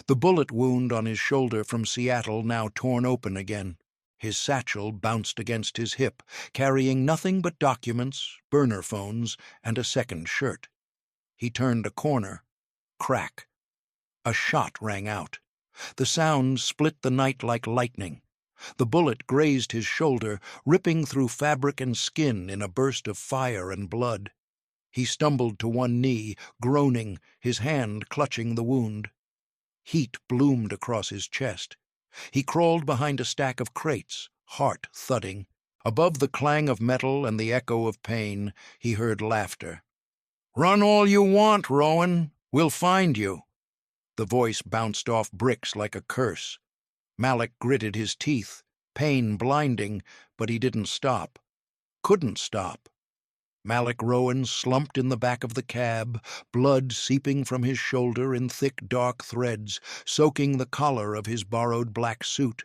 The bullet wound on his shoulder from Seattle now torn open again. His satchel bounced against his hip, carrying nothing but documents, burner phones, and a second shirt. He turned a corner. Crack. A shot rang out. The sound split the night like lightning. The bullet grazed his shoulder, ripping through fabric and skin in a burst of fire and blood. He stumbled to one knee, groaning, his hand clutching the wound. Heat bloomed across his chest. He crawled behind a stack of crates, heart thudding. Above the clang of metal and the echo of pain, he heard laughter. "Run all you want, Rowan. We'll find you." The voice bounced off bricks like a curse. Malik gritted his teeth, pain blinding, but he didn't stop. Couldn't stop. Malik Rowan slumped in the back of the cab, blood seeping from his shoulder in thick dark threads, soaking the collar of his borrowed black suit.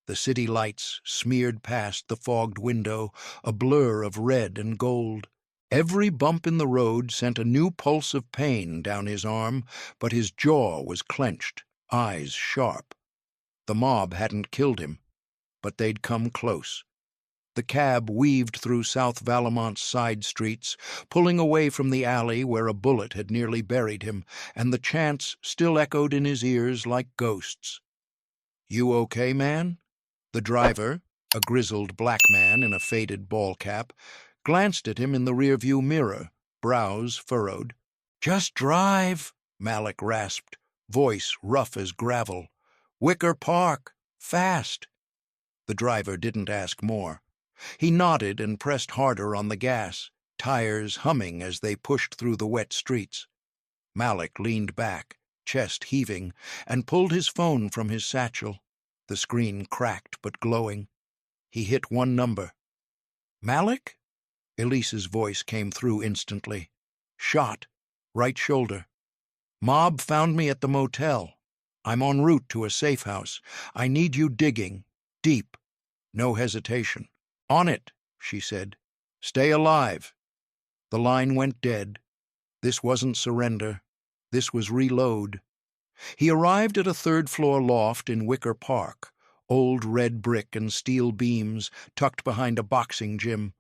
The city lights smeared past the fogged window, a blur of red and gold. Every bump in the road sent a new pulse of pain down his arm, but his jaw was clenched, eyes sharp. The mob hadn't killed him, but they'd come close. The cab weaved through South Valamont's side streets, pulling away from the alley where a bullet had nearly buried him, and the chants still echoed in his ears like ghosts. "You okay, man?" The driver, a grizzled black man in a faded ball cap, glanced at him in the rearview mirror, brows furrowed. "Just drive," Malik rasped, voice rough as gravel. "Wicker Park, fast." The driver didn't ask more. He nodded and pressed harder on the gas, tires humming as they pushed through the wet streets. Malik leaned back, chest heaving, and pulled his phone from his satchel. The screen cracked but glowing. He hit one number. "Malik?" Elise's voice came through instantly. "Shot. Right shoulder. Mob found me at the motel. I'm en route to a safe house. I need you digging. Deep. No hesitation." "On it," she said. "Stay alive." The line went dead. This wasn't surrender. This was reload. He arrived at a third-floor loft in Wicker Park, old red brick and steel beams tucked behind a boxing gym.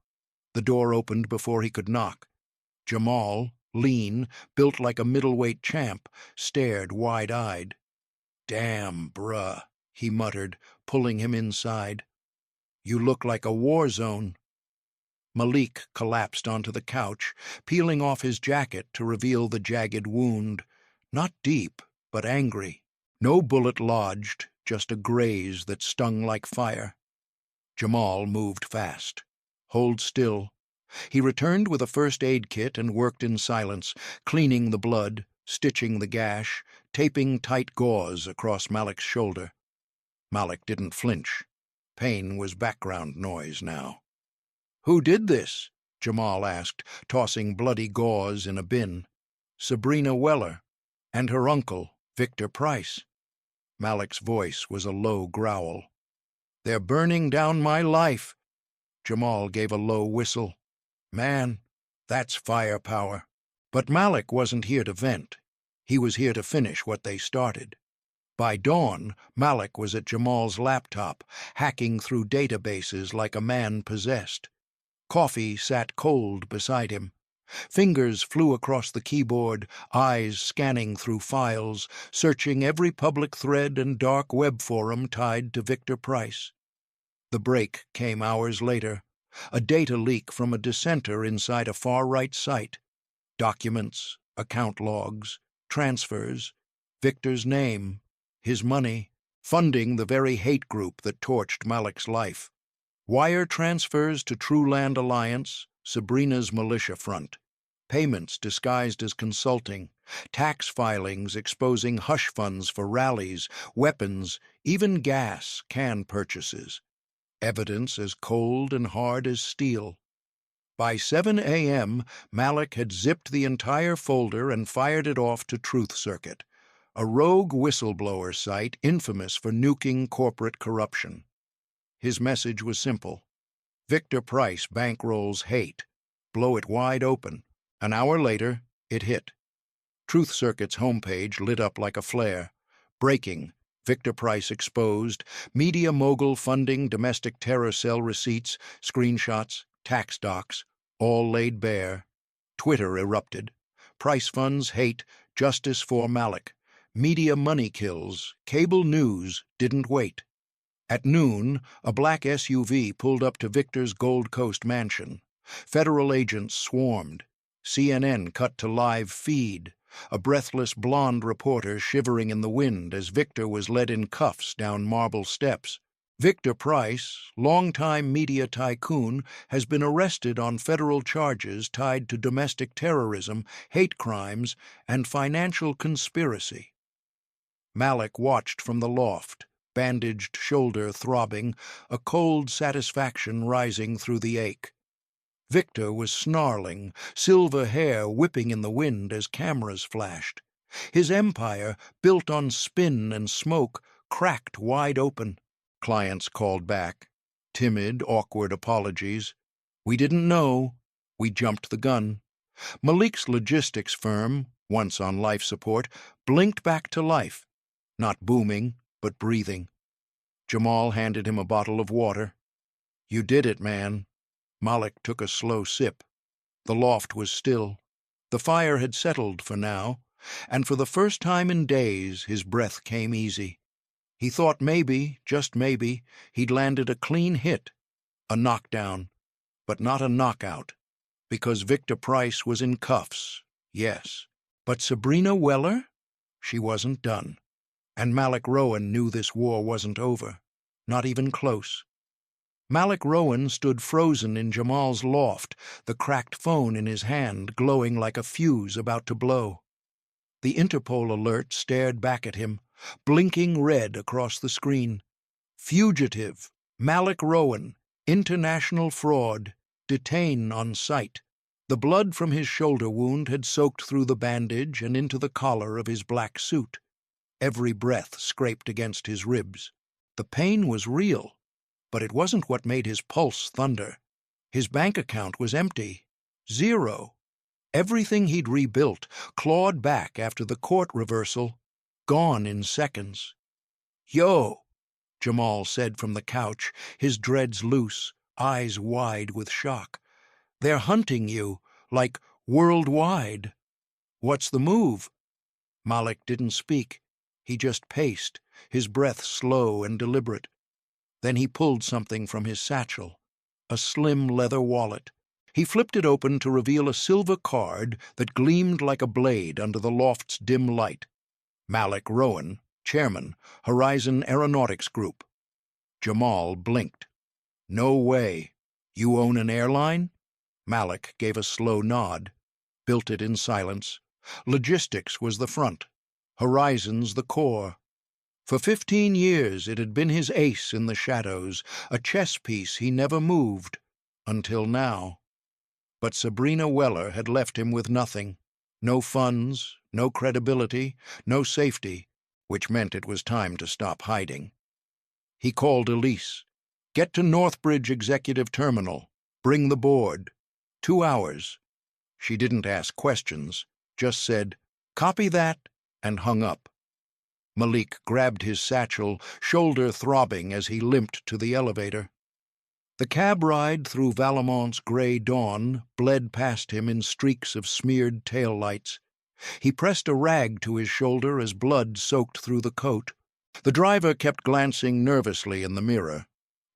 The door opened before he could knock. Jamal, lean, built like a middleweight champ, stared wide-eyed. "Damn, bruh," he muttered, pulling him inside. "You look like a war zone." Malik collapsed onto the couch, peeling off his jacket to reveal the jagged wound. Not deep, but angry. No bullet lodged, just a graze that stung like fire. Jamal moved fast. "Hold still." He returned with a first aid kit and worked in silence, cleaning the blood, stitching the gash, taping tight gauze across Malik's shoulder. Malik didn't flinch. Pain was background noise now. "Who did this?" Jamal asked, tossing bloody gauze in a bin. "Sabrina Weller. And her uncle, Victor Price." Malik's voice was a low growl. "They're burning down my life." Jamal gave a low whistle. "Man, that's firepower." But Malik wasn't here to vent. He was here to finish what they started. By dawn, Malik was at Jamal's laptop, hacking through databases like a man possessed. Coffee sat cold beside him. Fingers flew across the keyboard, eyes scanning through files, searching every public thread and dark web forum tied to Victor Price. The break came hours later, a data leak from a dissenter inside a far-right site. Documents, account logs, transfers, Victor's name, his money, funding the very hate group that torched Malik's life. Wire transfers to True Land Alliance, Sabrina's militia front. Payments disguised as consulting. Tax filings exposing hush funds for rallies, weapons, even gas, can purchases. Evidence as cold and hard as steel. By 7 a.m., Malik had zipped the entire folder and fired it off to Truth Circuit, a rogue whistleblower site infamous for nuking corporate corruption. His message was simple. Victor Price bankrolls hate. Blow it wide open. An hour later, it hit. Truth Circuit's homepage lit up like a flare. Breaking. Victor Price exposed. Media mogul funding domestic terror cell receipts, screenshots, tax docs, all laid bare. Twitter erupted. Price funds hate, justice for Malik. Media money kills. Cable news didn't wait. At noon, a black SUV pulled up to Victor's Gold Coast mansion. Federal agents swarmed. CNN cut to live feed. A breathless blonde reporter shivering in the wind as Victor was led in cuffs down marble steps. Victor Price, longtime media tycoon, has been arrested on federal charges tied to domestic terrorism, hate crimes, and financial conspiracy. Malik watched from the loft, bandaged shoulder throbbing, a cold satisfaction rising through the ache. Victor was snarling, silver hair whipping in the wind as cameras flashed. His empire, built on spin and smoke, cracked wide open. Clients called back. Timid, awkward apologies. "We didn't know. We jumped the gun." Malik's logistics firm, once on life support, blinked back to life. Not booming, but breathing. Jamal handed him a bottle of water. "You did it, man." Malik took a slow sip. The loft was still. The fire had settled for now, and for the first time in days his breath came easy. He thought maybe, just maybe, he'd landed a clean hit, a knockdown, but not a knockout, because Victor Price was in cuffs, yes. But Sabrina Weller? She wasn't done. And Malik Rowan knew this war wasn't over, not even close. Malik Rowan stood frozen in Jamal's loft, the cracked phone in his hand glowing like a fuse about to blow. The Interpol alert stared back at him, blinking red across the screen. Fugitive, Malik Rowan, international fraud, detain on sight. The blood from his shoulder wound had soaked through the bandage and into the collar of his black suit. Every breath scraped against his ribs. The pain was real, but it wasn't what made his pulse thunder. His bank account was empty. Zero. Everything he'd rebuilt, clawed back after the court reversal, gone in seconds. "Yo," Jamal said from the couch, his dreads loose, eyes wide with shock. "They're hunting you, like worldwide. What's the move?" Malik didn't speak. He just paced, his breath slow and deliberate. Then he pulled something from his satchel, a slim leather wallet. He flipped it open to reveal a silver card that gleamed like a blade under the loft's dim light. Malik Rowan, chairman, Horizon Aeronautics Group. Jamal blinked. "No way. You own an airline?" Malik gave a slow nod. Built it in silence. Logistics was the front. Horizons the core. For 15 years it had been his ace in the shadows, a chess piece he never moved, until now. But Sabrina Weller had left him with nothing. No funds, no credibility, no safety, which meant it was time to stop hiding. He called Elise. "Get to Northbridge Executive Terminal. Bring the board. 2 hours." She didn't ask questions, just said, "Copy that," and hung up. Malik grabbed his satchel, shoulder throbbing as he limped to the elevator. The cab ride through Valamont's gray dawn bled past him in streaks of smeared taillights. He pressed a rag to his shoulder as blood soaked through the coat. The driver kept glancing nervously in the mirror.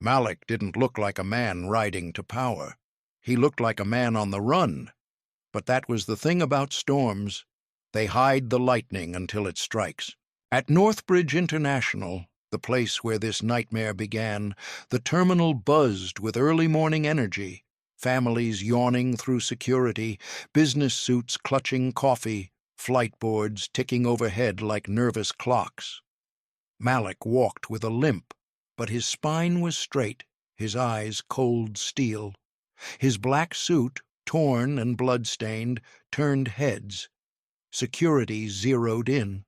Malik didn't look like a man riding to power. He looked like a man on the run. But that was the thing about storms. They hide the lightning until it strikes. At Northbridge International, the place where this nightmare began, the terminal buzzed with early morning energy, families yawning through security, business suits clutching coffee, flight boards ticking overhead like nervous clocks. Malik walked with a limp, but his spine was straight, his eyes cold steel. His black suit, torn and blood-stained, turned heads. Security zeroed in.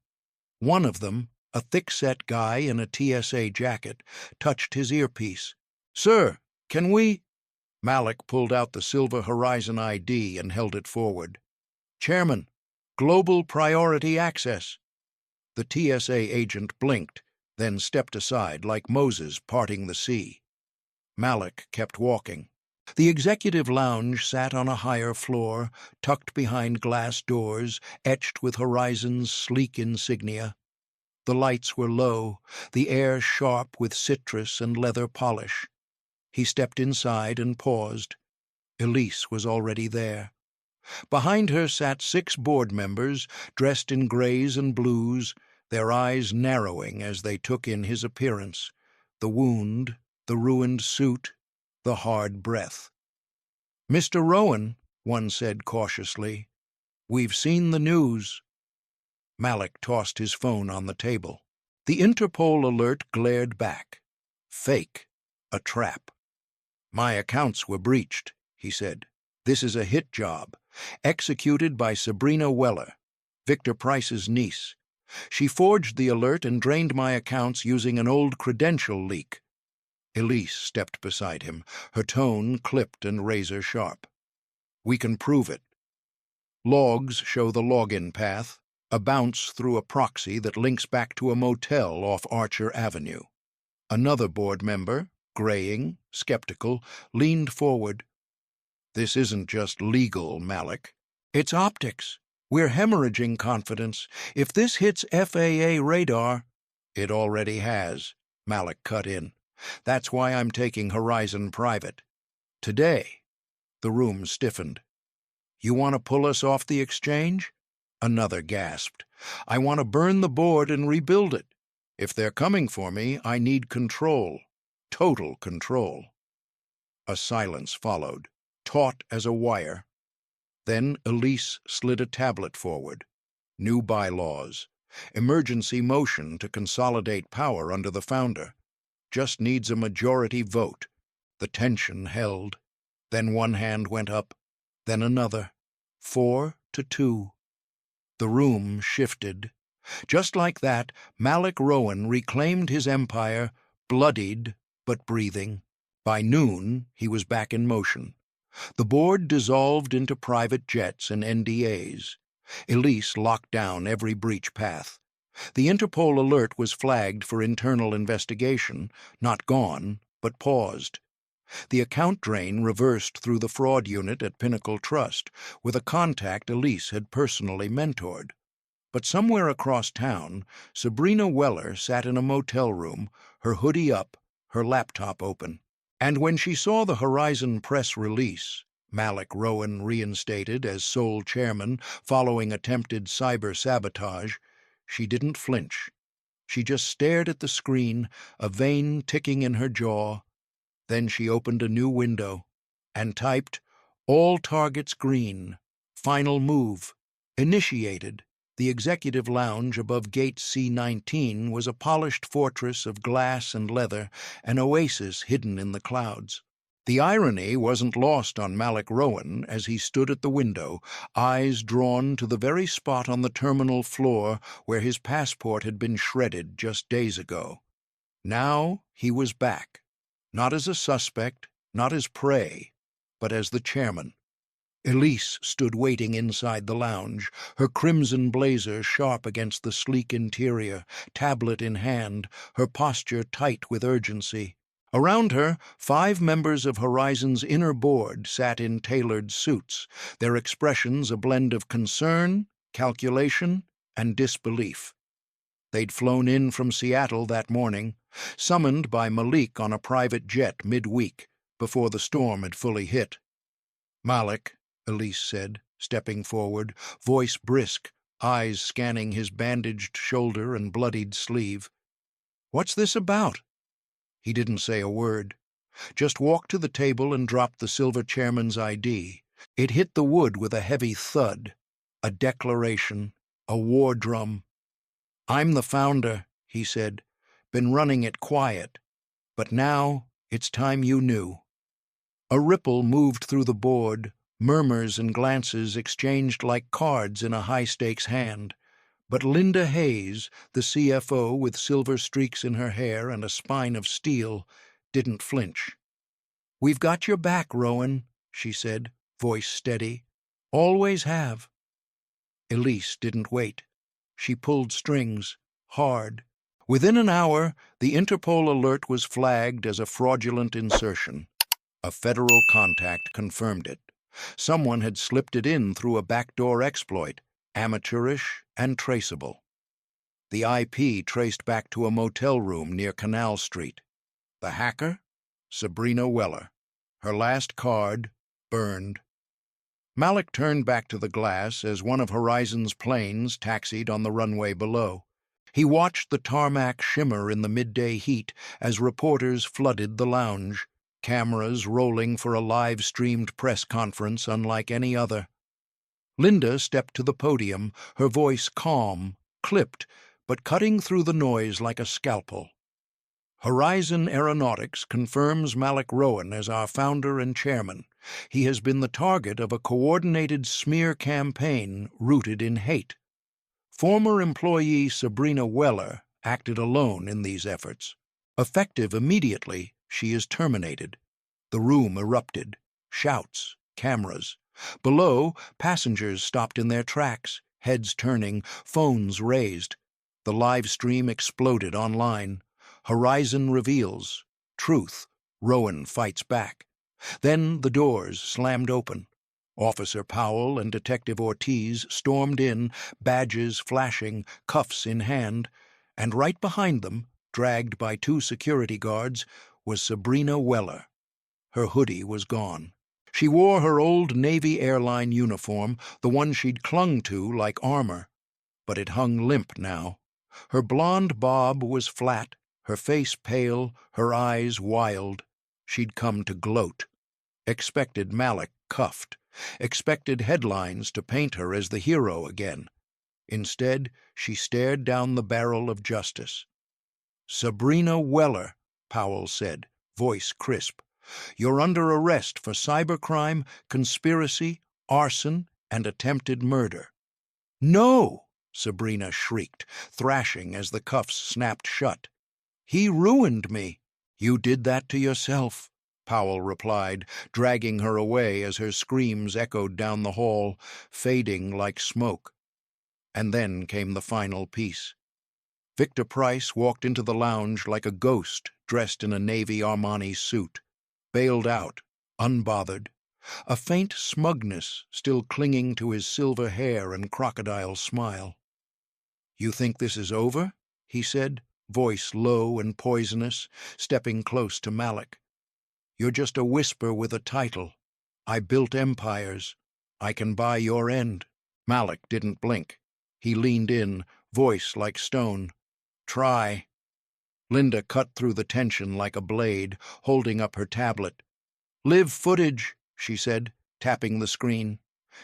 One of them, a thick-set guy in a TSA jacket, touched his earpiece. "Sir, can we—" Malik pulled out the silver Horizon ID and held it forward. "Chairman, global priority access." The TSA agent blinked, then stepped aside like Moses parting the sea. Malik kept walking. The executive lounge sat on a higher floor, tucked behind glass doors, etched with Horizon's sleek insignia. The lights were low, the air sharp with citrus and leather polish. He stepped inside and paused. Elise was already there. Behind her sat 6 board members, dressed in grays and blues, their eyes narrowing as they took in his appearance, the wound, the ruined suit, the hard breath. "Mr. Rowan," one said cautiously, "we've seen the news." Malik tossed his phone on the table. The Interpol alert glared back. Fake. A trap. "My accounts were breached," he said. "This is a hit job, executed by Sabrina Weller, Victor Price's niece. She forged the alert and drained my accounts using an old credential leak." Elise stepped beside him, her tone clipped and razor-sharp. "We can prove it. Logs show the login path, a bounce through a proxy that links back to a motel off Archer Avenue." Another board member, graying, skeptical, leaned forward. "This isn't just legal, Malik. It's optics. We're hemorrhaging confidence. If this hits FAA radar—" "It already has," Malik cut in. "That's why I'm taking Horizon private. Today." The room stiffened. "You want to pull us off the exchange?" Another gasped. "I want to burn the board and rebuild it. If they're coming for me, I need control. Total control." A silence followed, taut as a wire. Then Elise slid a tablet forward. New bylaws. Emergency motion to consolidate power under the founder. Just needs a majority vote. The tension held. Then one hand went up, then another. 4-2. The room shifted. Just like that, Malik Rowan reclaimed his empire, bloodied but breathing. By noon, he was back in motion. The board dissolved into private jets and NDAs. Elise locked down every breach path. The Interpol alert was flagged for internal investigation, not gone, but paused. The account drain reversed through the fraud unit at Pinnacle Trust, with a contact Elise had personally mentored. But somewhere across town, Sabrina Weller sat in a motel room, her hoodie up, her laptop open. And when she saw the Horizon press release, Malik Rowan reinstated as sole chairman following attempted cyber-sabotage, she didn't flinch. She just stared at the screen, a vein ticking in her jaw. Then she opened a new window and typed, "All targets green. Final move. Initiated." The executive lounge above gate C-19 was a polished fortress of glass and leather, an oasis hidden in the clouds. The irony wasn't lost on Malik Rowan as he stood at the window, eyes drawn to the very spot on the terminal floor where his passport had been shredded just days ago. Now he was back, not as a suspect, not as prey, but as the chairman. Elise stood waiting inside the lounge, her crimson blazer sharp against the sleek interior, tablet in hand, her posture tight with urgency. Around her, 5 members of Horizon's inner board sat in tailored suits, their expressions a blend of concern, calculation, and disbelief. They'd flown in from Seattle that morning, summoned by Malik on a private jet midweek, before the storm had fully hit. "Malik," Elise said, stepping forward, voice brisk, eyes scanning his bandaged shoulder and bloodied sleeve. "What's this about?" He didn't say a word, just walked to the table and dropped the silver chairman's ID. It hit the wood with a heavy thud, a declaration, a war drum. "I'm the founder," he said, "been running it quiet, but now it's time you knew." A ripple moved through the board, murmurs and glances exchanged like cards in a high-stakes hand. But Linda Hayes, the CFO with silver streaks in her hair and a spine of steel, didn't flinch. "We've got your back, Rowan," she said, voice steady. "Always have." Elise didn't wait. She pulled strings, hard. Within an hour, the Interpol alert was flagged as a fraudulent insertion. A federal contact confirmed it. Someone had slipped it in through a backdoor exploit, amateurish and traceable. The IP traced back to a motel room near Canal Street. The hacker? Sabrina Weller. Her last card, burned. Malik turned back to the glass as one of Horizon's planes taxied on the runway below. He watched the tarmac shimmer in the midday heat as reporters flooded the lounge, cameras rolling for a live-streamed press conference unlike any other. Linda stepped to the podium, her voice calm, clipped, but cutting through the noise like a scalpel. Horizon Aeronautics confirms Malik Rowan as our founder and chairman. He has been the target of a coordinated smear campaign rooted in hate. Former employee Sabrina Weller acted alone in these efforts. Effective immediately, she is terminated. The room erupted. Shouts, cameras. Below, passengers stopped in their tracks, heads turning, phones raised. The live stream exploded online. Horizon reveals. Truth. Rowan fights back. Then the doors slammed open. Officer Powell and Detective Ortiz stormed in, badges flashing, cuffs in hand, and right behind them, dragged by two security guards, was Sabrina Weller. Her hoodie was gone. She wore her old Navy Airline uniform, the one she'd clung to like armor, but it hung limp now. Her blonde bob was flat, her face pale, her eyes wild. She'd come to gloat. Expected Malik cuffed. Expected headlines to paint her as the hero again. Instead, she stared down the barrel of justice. "Sabrina Weller," Powell said, voice crisp. "You're under arrest for cybercrime, conspiracy, arson, and attempted murder." "No!" Sabrina shrieked, thrashing as the cuffs snapped shut. "He ruined me." "You did that to yourself," Powell replied, dragging her away as her screams echoed down the hall, fading like smoke. And then came the final piece. Victor Price walked into the lounge like a ghost dressed in a Navy Armani suit, bailed out, unbothered, a faint smugness still clinging to his silver hair and crocodile smile. "You think this is over?" he said, voice low and poisonous, stepping close to Malik. "You're just a whisper with a title. I built empires. I can buy your end." Malik didn't blink. He leaned in, voice like stone. "Try." Linda cut through the tension like a blade, holding up her tablet. "Live footage," she said, tapping the screen.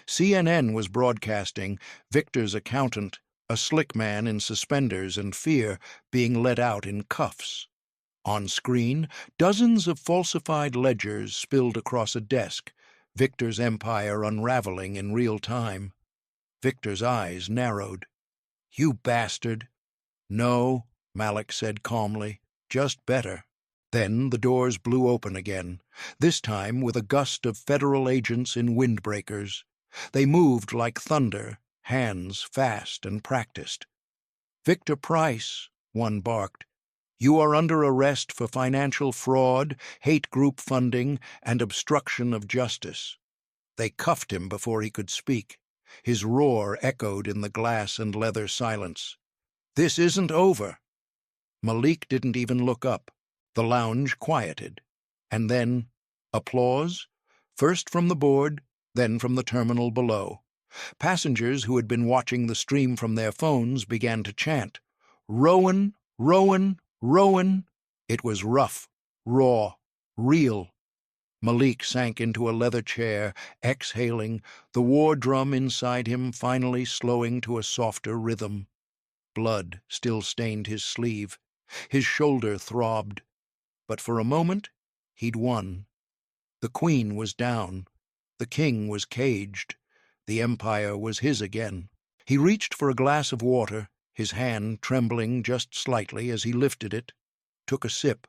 CNN was broadcasting Victor's accountant, a slick man in suspenders and fear, being let out in cuffs. On screen, dozens of falsified ledgers spilled across a desk, Victor's empire unraveling in real time. Victor's eyes narrowed. "You bastard." "No," Malik said calmly, "just better." Then the doors blew open again, this time with a gust of federal agents in windbreakers. They moved like thunder, hands fast and practiced. "Victor Price," one barked, "you are under arrest for financial fraud, hate group funding, and obstruction of justice." They cuffed him before he could speak. His roar echoed in the glass and leather silence. "This isn't over." Malik didn't even look up. The lounge quieted. And then, applause, first from the board, then from the terminal below. Passengers who had been watching the stream from their phones began to chant, "Rowan, Rowan, Rowan." It was rough, raw, real. Malik sank into a leather chair, exhaling, the war drum inside him finally slowing to a softer rhythm. Blood still stained his sleeve. His shoulder throbbed. But for a moment, he'd won. The queen was down. The king was caged. The empire was his again. He reached for a glass of water, his hand trembling just slightly as he lifted it, took a sip,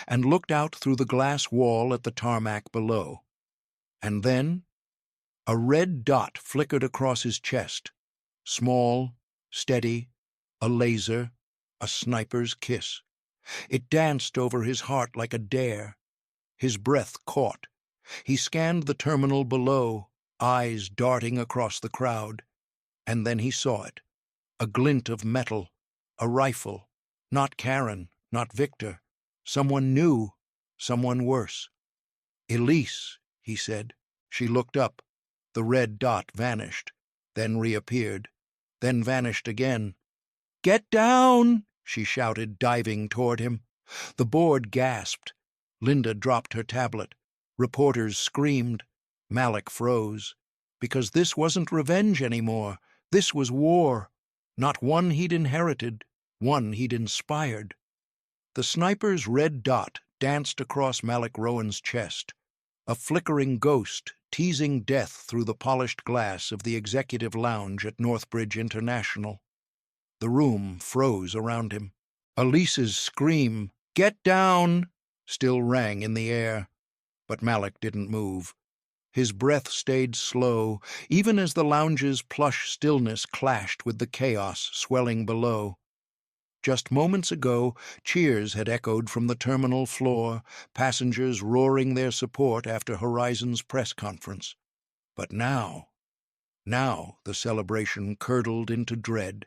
and looked out through the glass wall at the tarmac below. And then a red dot flickered across his chest. Small, steady, a laser, a sniper's kiss. It danced over his heart like a dare. His breath caught. He scanned the terminal below, eyes darting across the crowd. And then he saw it. A glint of metal. A rifle. Not Karen, not Victor. Someone new, someone worse. "Elise," he said. She looked up. The red dot vanished, then reappeared, then vanished again. "Get down!" she shouted, diving toward him. The board gasped. Linda dropped her tablet. Reporters screamed. Malik froze. Because this wasn't revenge anymore. This was war. Not one he'd inherited, one he'd inspired. The sniper's red dot danced across Malik Rowan's chest, a flickering ghost teasing death through the polished glass of the executive lounge at Northbridge International. The room froze around him. Elise's scream, "Get down!" still rang in the air, but Malik didn't move. His breath stayed slow, even as the lounge's plush stillness clashed with the chaos swelling below. Just moments ago, cheers had echoed from the terminal floor, passengers roaring their support after Horizon's press conference. But now the celebration curdled into dread.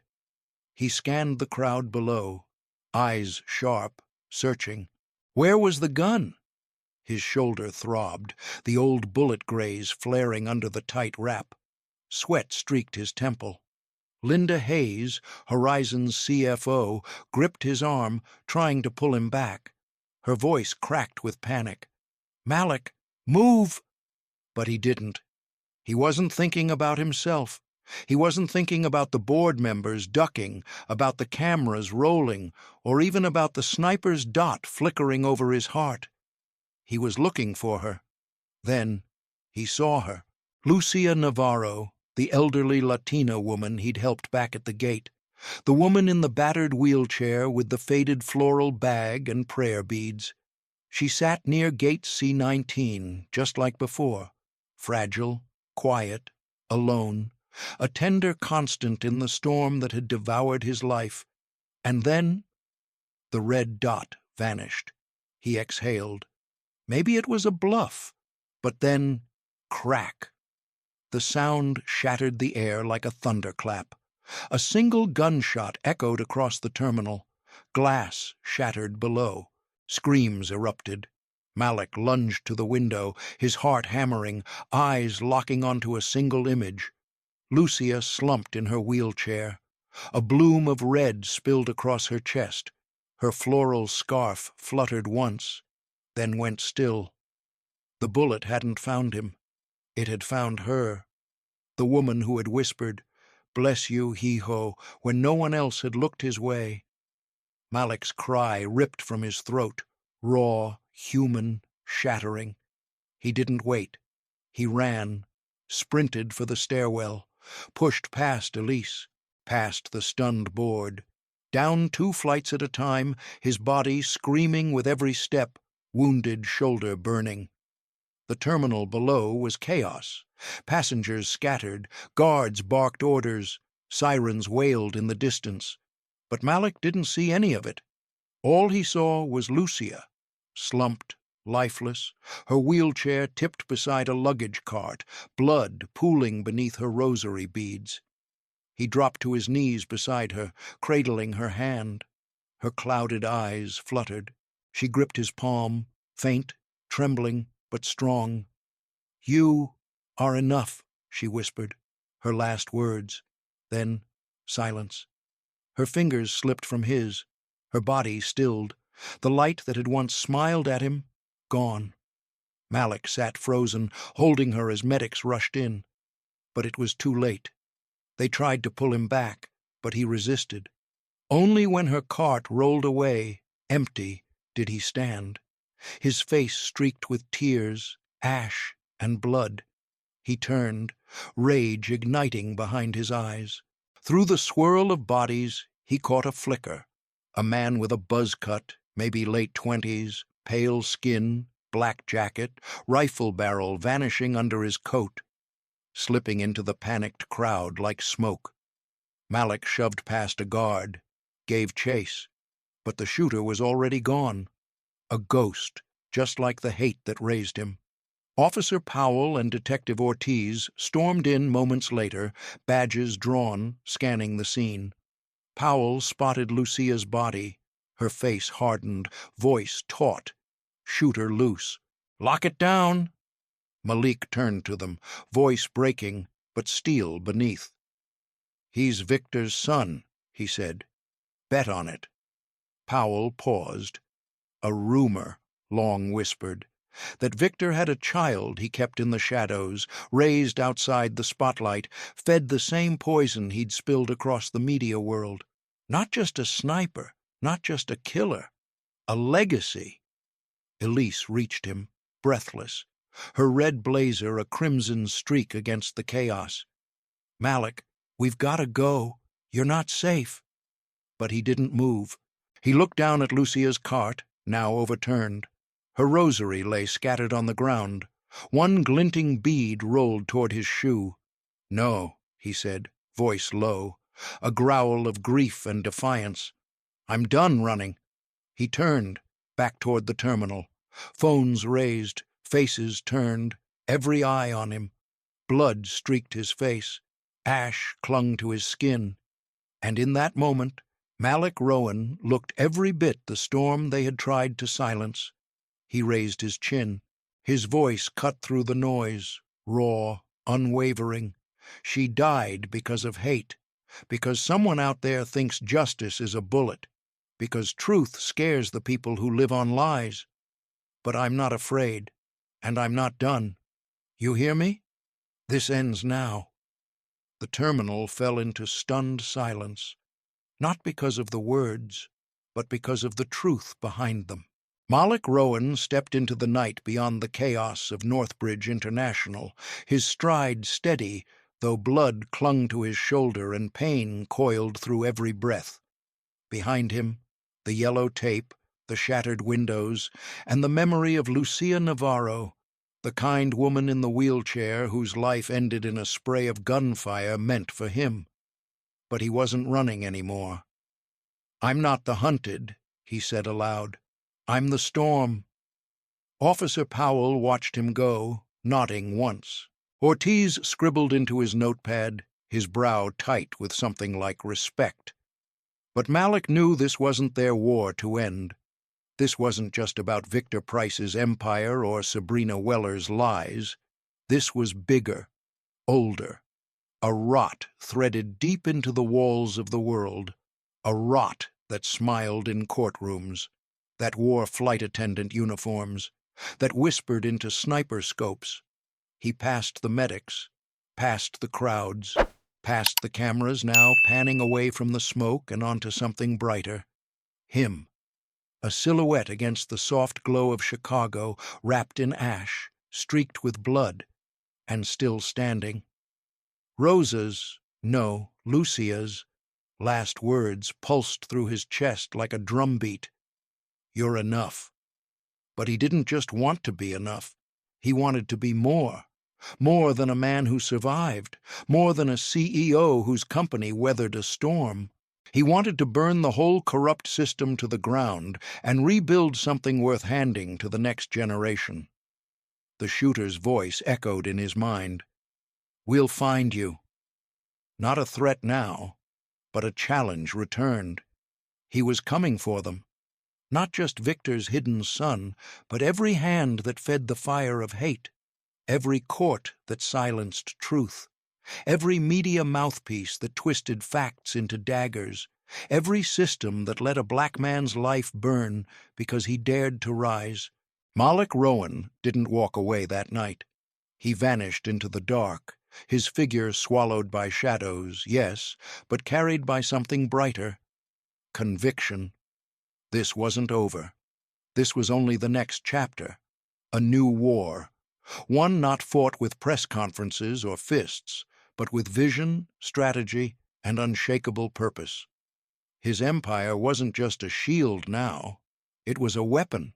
He scanned the crowd below, eyes sharp, searching. Where was the gun? His shoulder throbbed, the old bullet graze flaring under the tight wrap. Sweat streaked his temple. Linda Hayes, Horizon's CFO, gripped his arm, trying to pull him back. Her voice cracked with panic. "Malik, move!" But he didn't. He wasn't thinking about himself. He wasn't thinking about the board members ducking, about the cameras rolling, or even about the sniper's dot flickering over his heart. He was looking for her. Then he saw her. Lucia Navarro, the elderly Latina woman he'd helped back at the gate. The woman in the battered wheelchair with the faded floral bag and prayer beads. She sat near gate C-19, just like before. Fragile, quiet, alone. A tender constant in the storm that had devoured his life. And then the red dot vanished. He exhaled. Maybe it was a bluff. But then, crack. The sound shattered the air like a thunderclap. A single gunshot echoed across the terminal. Glass shattered below. Screams erupted. Malik lunged to the window, his heart hammering, eyes locking onto a single image. Lucia slumped in her wheelchair. A bloom of red spilled across her chest. Her floral scarf fluttered once, then went still. The bullet hadn't found him. It had found her. The woman who had whispered, "Bless you, Hijo," when no one else had looked his way. Malik's cry ripped from his throat, raw, human, shattering. He didn't wait. He ran, sprinted for the stairwell, pushed past Elise, past the stunned board, down 2 flights at a time, his body screaming with every step, wounded shoulder burning. The terminal below was chaos. Passengers scattered, guards barked orders, sirens wailed in the distance. But Malik didn't see any of it. All he saw was Lucia, slumped, lifeless, her wheelchair tipped beside a luggage cart, blood pooling beneath her rosary beads. He dropped to his knees beside her, cradling her hand. Her clouded eyes fluttered. She gripped his palm, faint, trembling, but strong. "You are enough," she whispered, her last words. Then silence. Her fingers slipped from his, her body stilled. The light that had once smiled at him, gone. Malik sat frozen, holding her as medics rushed in. But it was too late. They tried to pull him back, but he resisted. Only when her cart rolled away, empty, did he stand. His face streaked with tears, ash, and blood. He turned, rage igniting behind his eyes. Through the swirl of bodies, he caught a flicker. A man with a buzz cut, maybe late 20s, pale skin, black jacket, rifle barrel vanishing under his coat, slipping into the panicked crowd like smoke. Malik shoved past a guard, gave chase, but the shooter was already gone. A ghost, just like the hate that raised him. Officer Powell and Detective Ortiz stormed in moments later, badges drawn, scanning the scene. Powell spotted Lucia's body, her face hardened, voice taut. Shooter loose. "Lock it down!" Malik turned to them, voice breaking, but steel beneath. "He's Victor's son," he said. "Bet on it." Powell paused. "A rumor," Long whispered, "that Victor had a child he kept in the shadows, raised outside the spotlight, fed the same poison he'd spilled across the media world. Not just a sniper, not just a killer, a legacy." Elise reached him, breathless, her red blazer a crimson streak against the chaos. "Malik, we've got to go. You're not safe." But he didn't move. He looked down at Lucia's cart, now overturned. Her rosary lay scattered on the ground. One glinting bead rolled toward his shoe. "No," he said, voice low, a growl of grief and defiance. "I'm done running." He turned, back toward the terminal. Phones raised, faces turned, every eye on him. Blood streaked his face. Ash clung to his skin. And in that moment, Malik Rowan looked every bit the storm they had tried to silence. He raised his chin. His voice cut through the noise, raw, unwavering. "She died because of hate, because someone out there thinks justice is a bullet, because truth scares the people who live on lies. But I'm not afraid, and I'm not done. You hear me? This ends now." The terminal fell into stunned silence, not because of the words, but because of the truth behind them. Malik Rowan stepped into the night beyond the chaos of Northbridge International, his stride steady, though blood clung to his shoulder and pain coiled through every breath. Behind him, the yellow tape, the shattered windows, and the memory of Lucia Navarro, the kind woman in the wheelchair whose life ended in a spray of gunfire meant for him. But he wasn't running anymore. "I'm not the hunted," he said aloud. "I'm the storm." Officer Powell watched him go, nodding once. Ortiz scribbled into his notepad, his brow tight with something like respect. But Malik knew this wasn't their war to end. This wasn't just about Victor Price's empire or Sabrina Weller's lies. This was bigger, older, a rot threaded deep into the walls of the world, a rot that smiled in courtrooms, that wore flight attendant uniforms, that whispered into sniper scopes. He passed the medics, past the crowds, past the cameras now panning away from the smoke and onto something brighter. Him, a silhouette against the soft glow of Chicago, wrapped in ash, streaked with blood, and still standing. Rosa's, no, Lucia's, last words pulsed through his chest like a drumbeat. "You're enough." But he didn't just want to be enough. He wanted to be more. More than a man who survived. More than a CEO whose company weathered a storm. He wanted to burn the whole corrupt system to the ground and rebuild something worth handing to the next generation. The shooter's voice echoed in his mind. "We'll find you." Not a threat now, but a challenge returned. He was coming for them. Not just Victor's hidden son, but every hand that fed the fire of hate, every court that silenced truth, every media mouthpiece that twisted facts into daggers, every system that let a black man's life burn because he dared to rise. Malik Rowan didn't walk away that night. He vanished into the dark, his figure swallowed by shadows, yes, but carried by something brighter. Conviction. This wasn't over. This was only the next chapter. A new war. One not fought with press conferences or fists, but with vision, strategy, and unshakable purpose. His empire wasn't just a shield now. It was a weapon.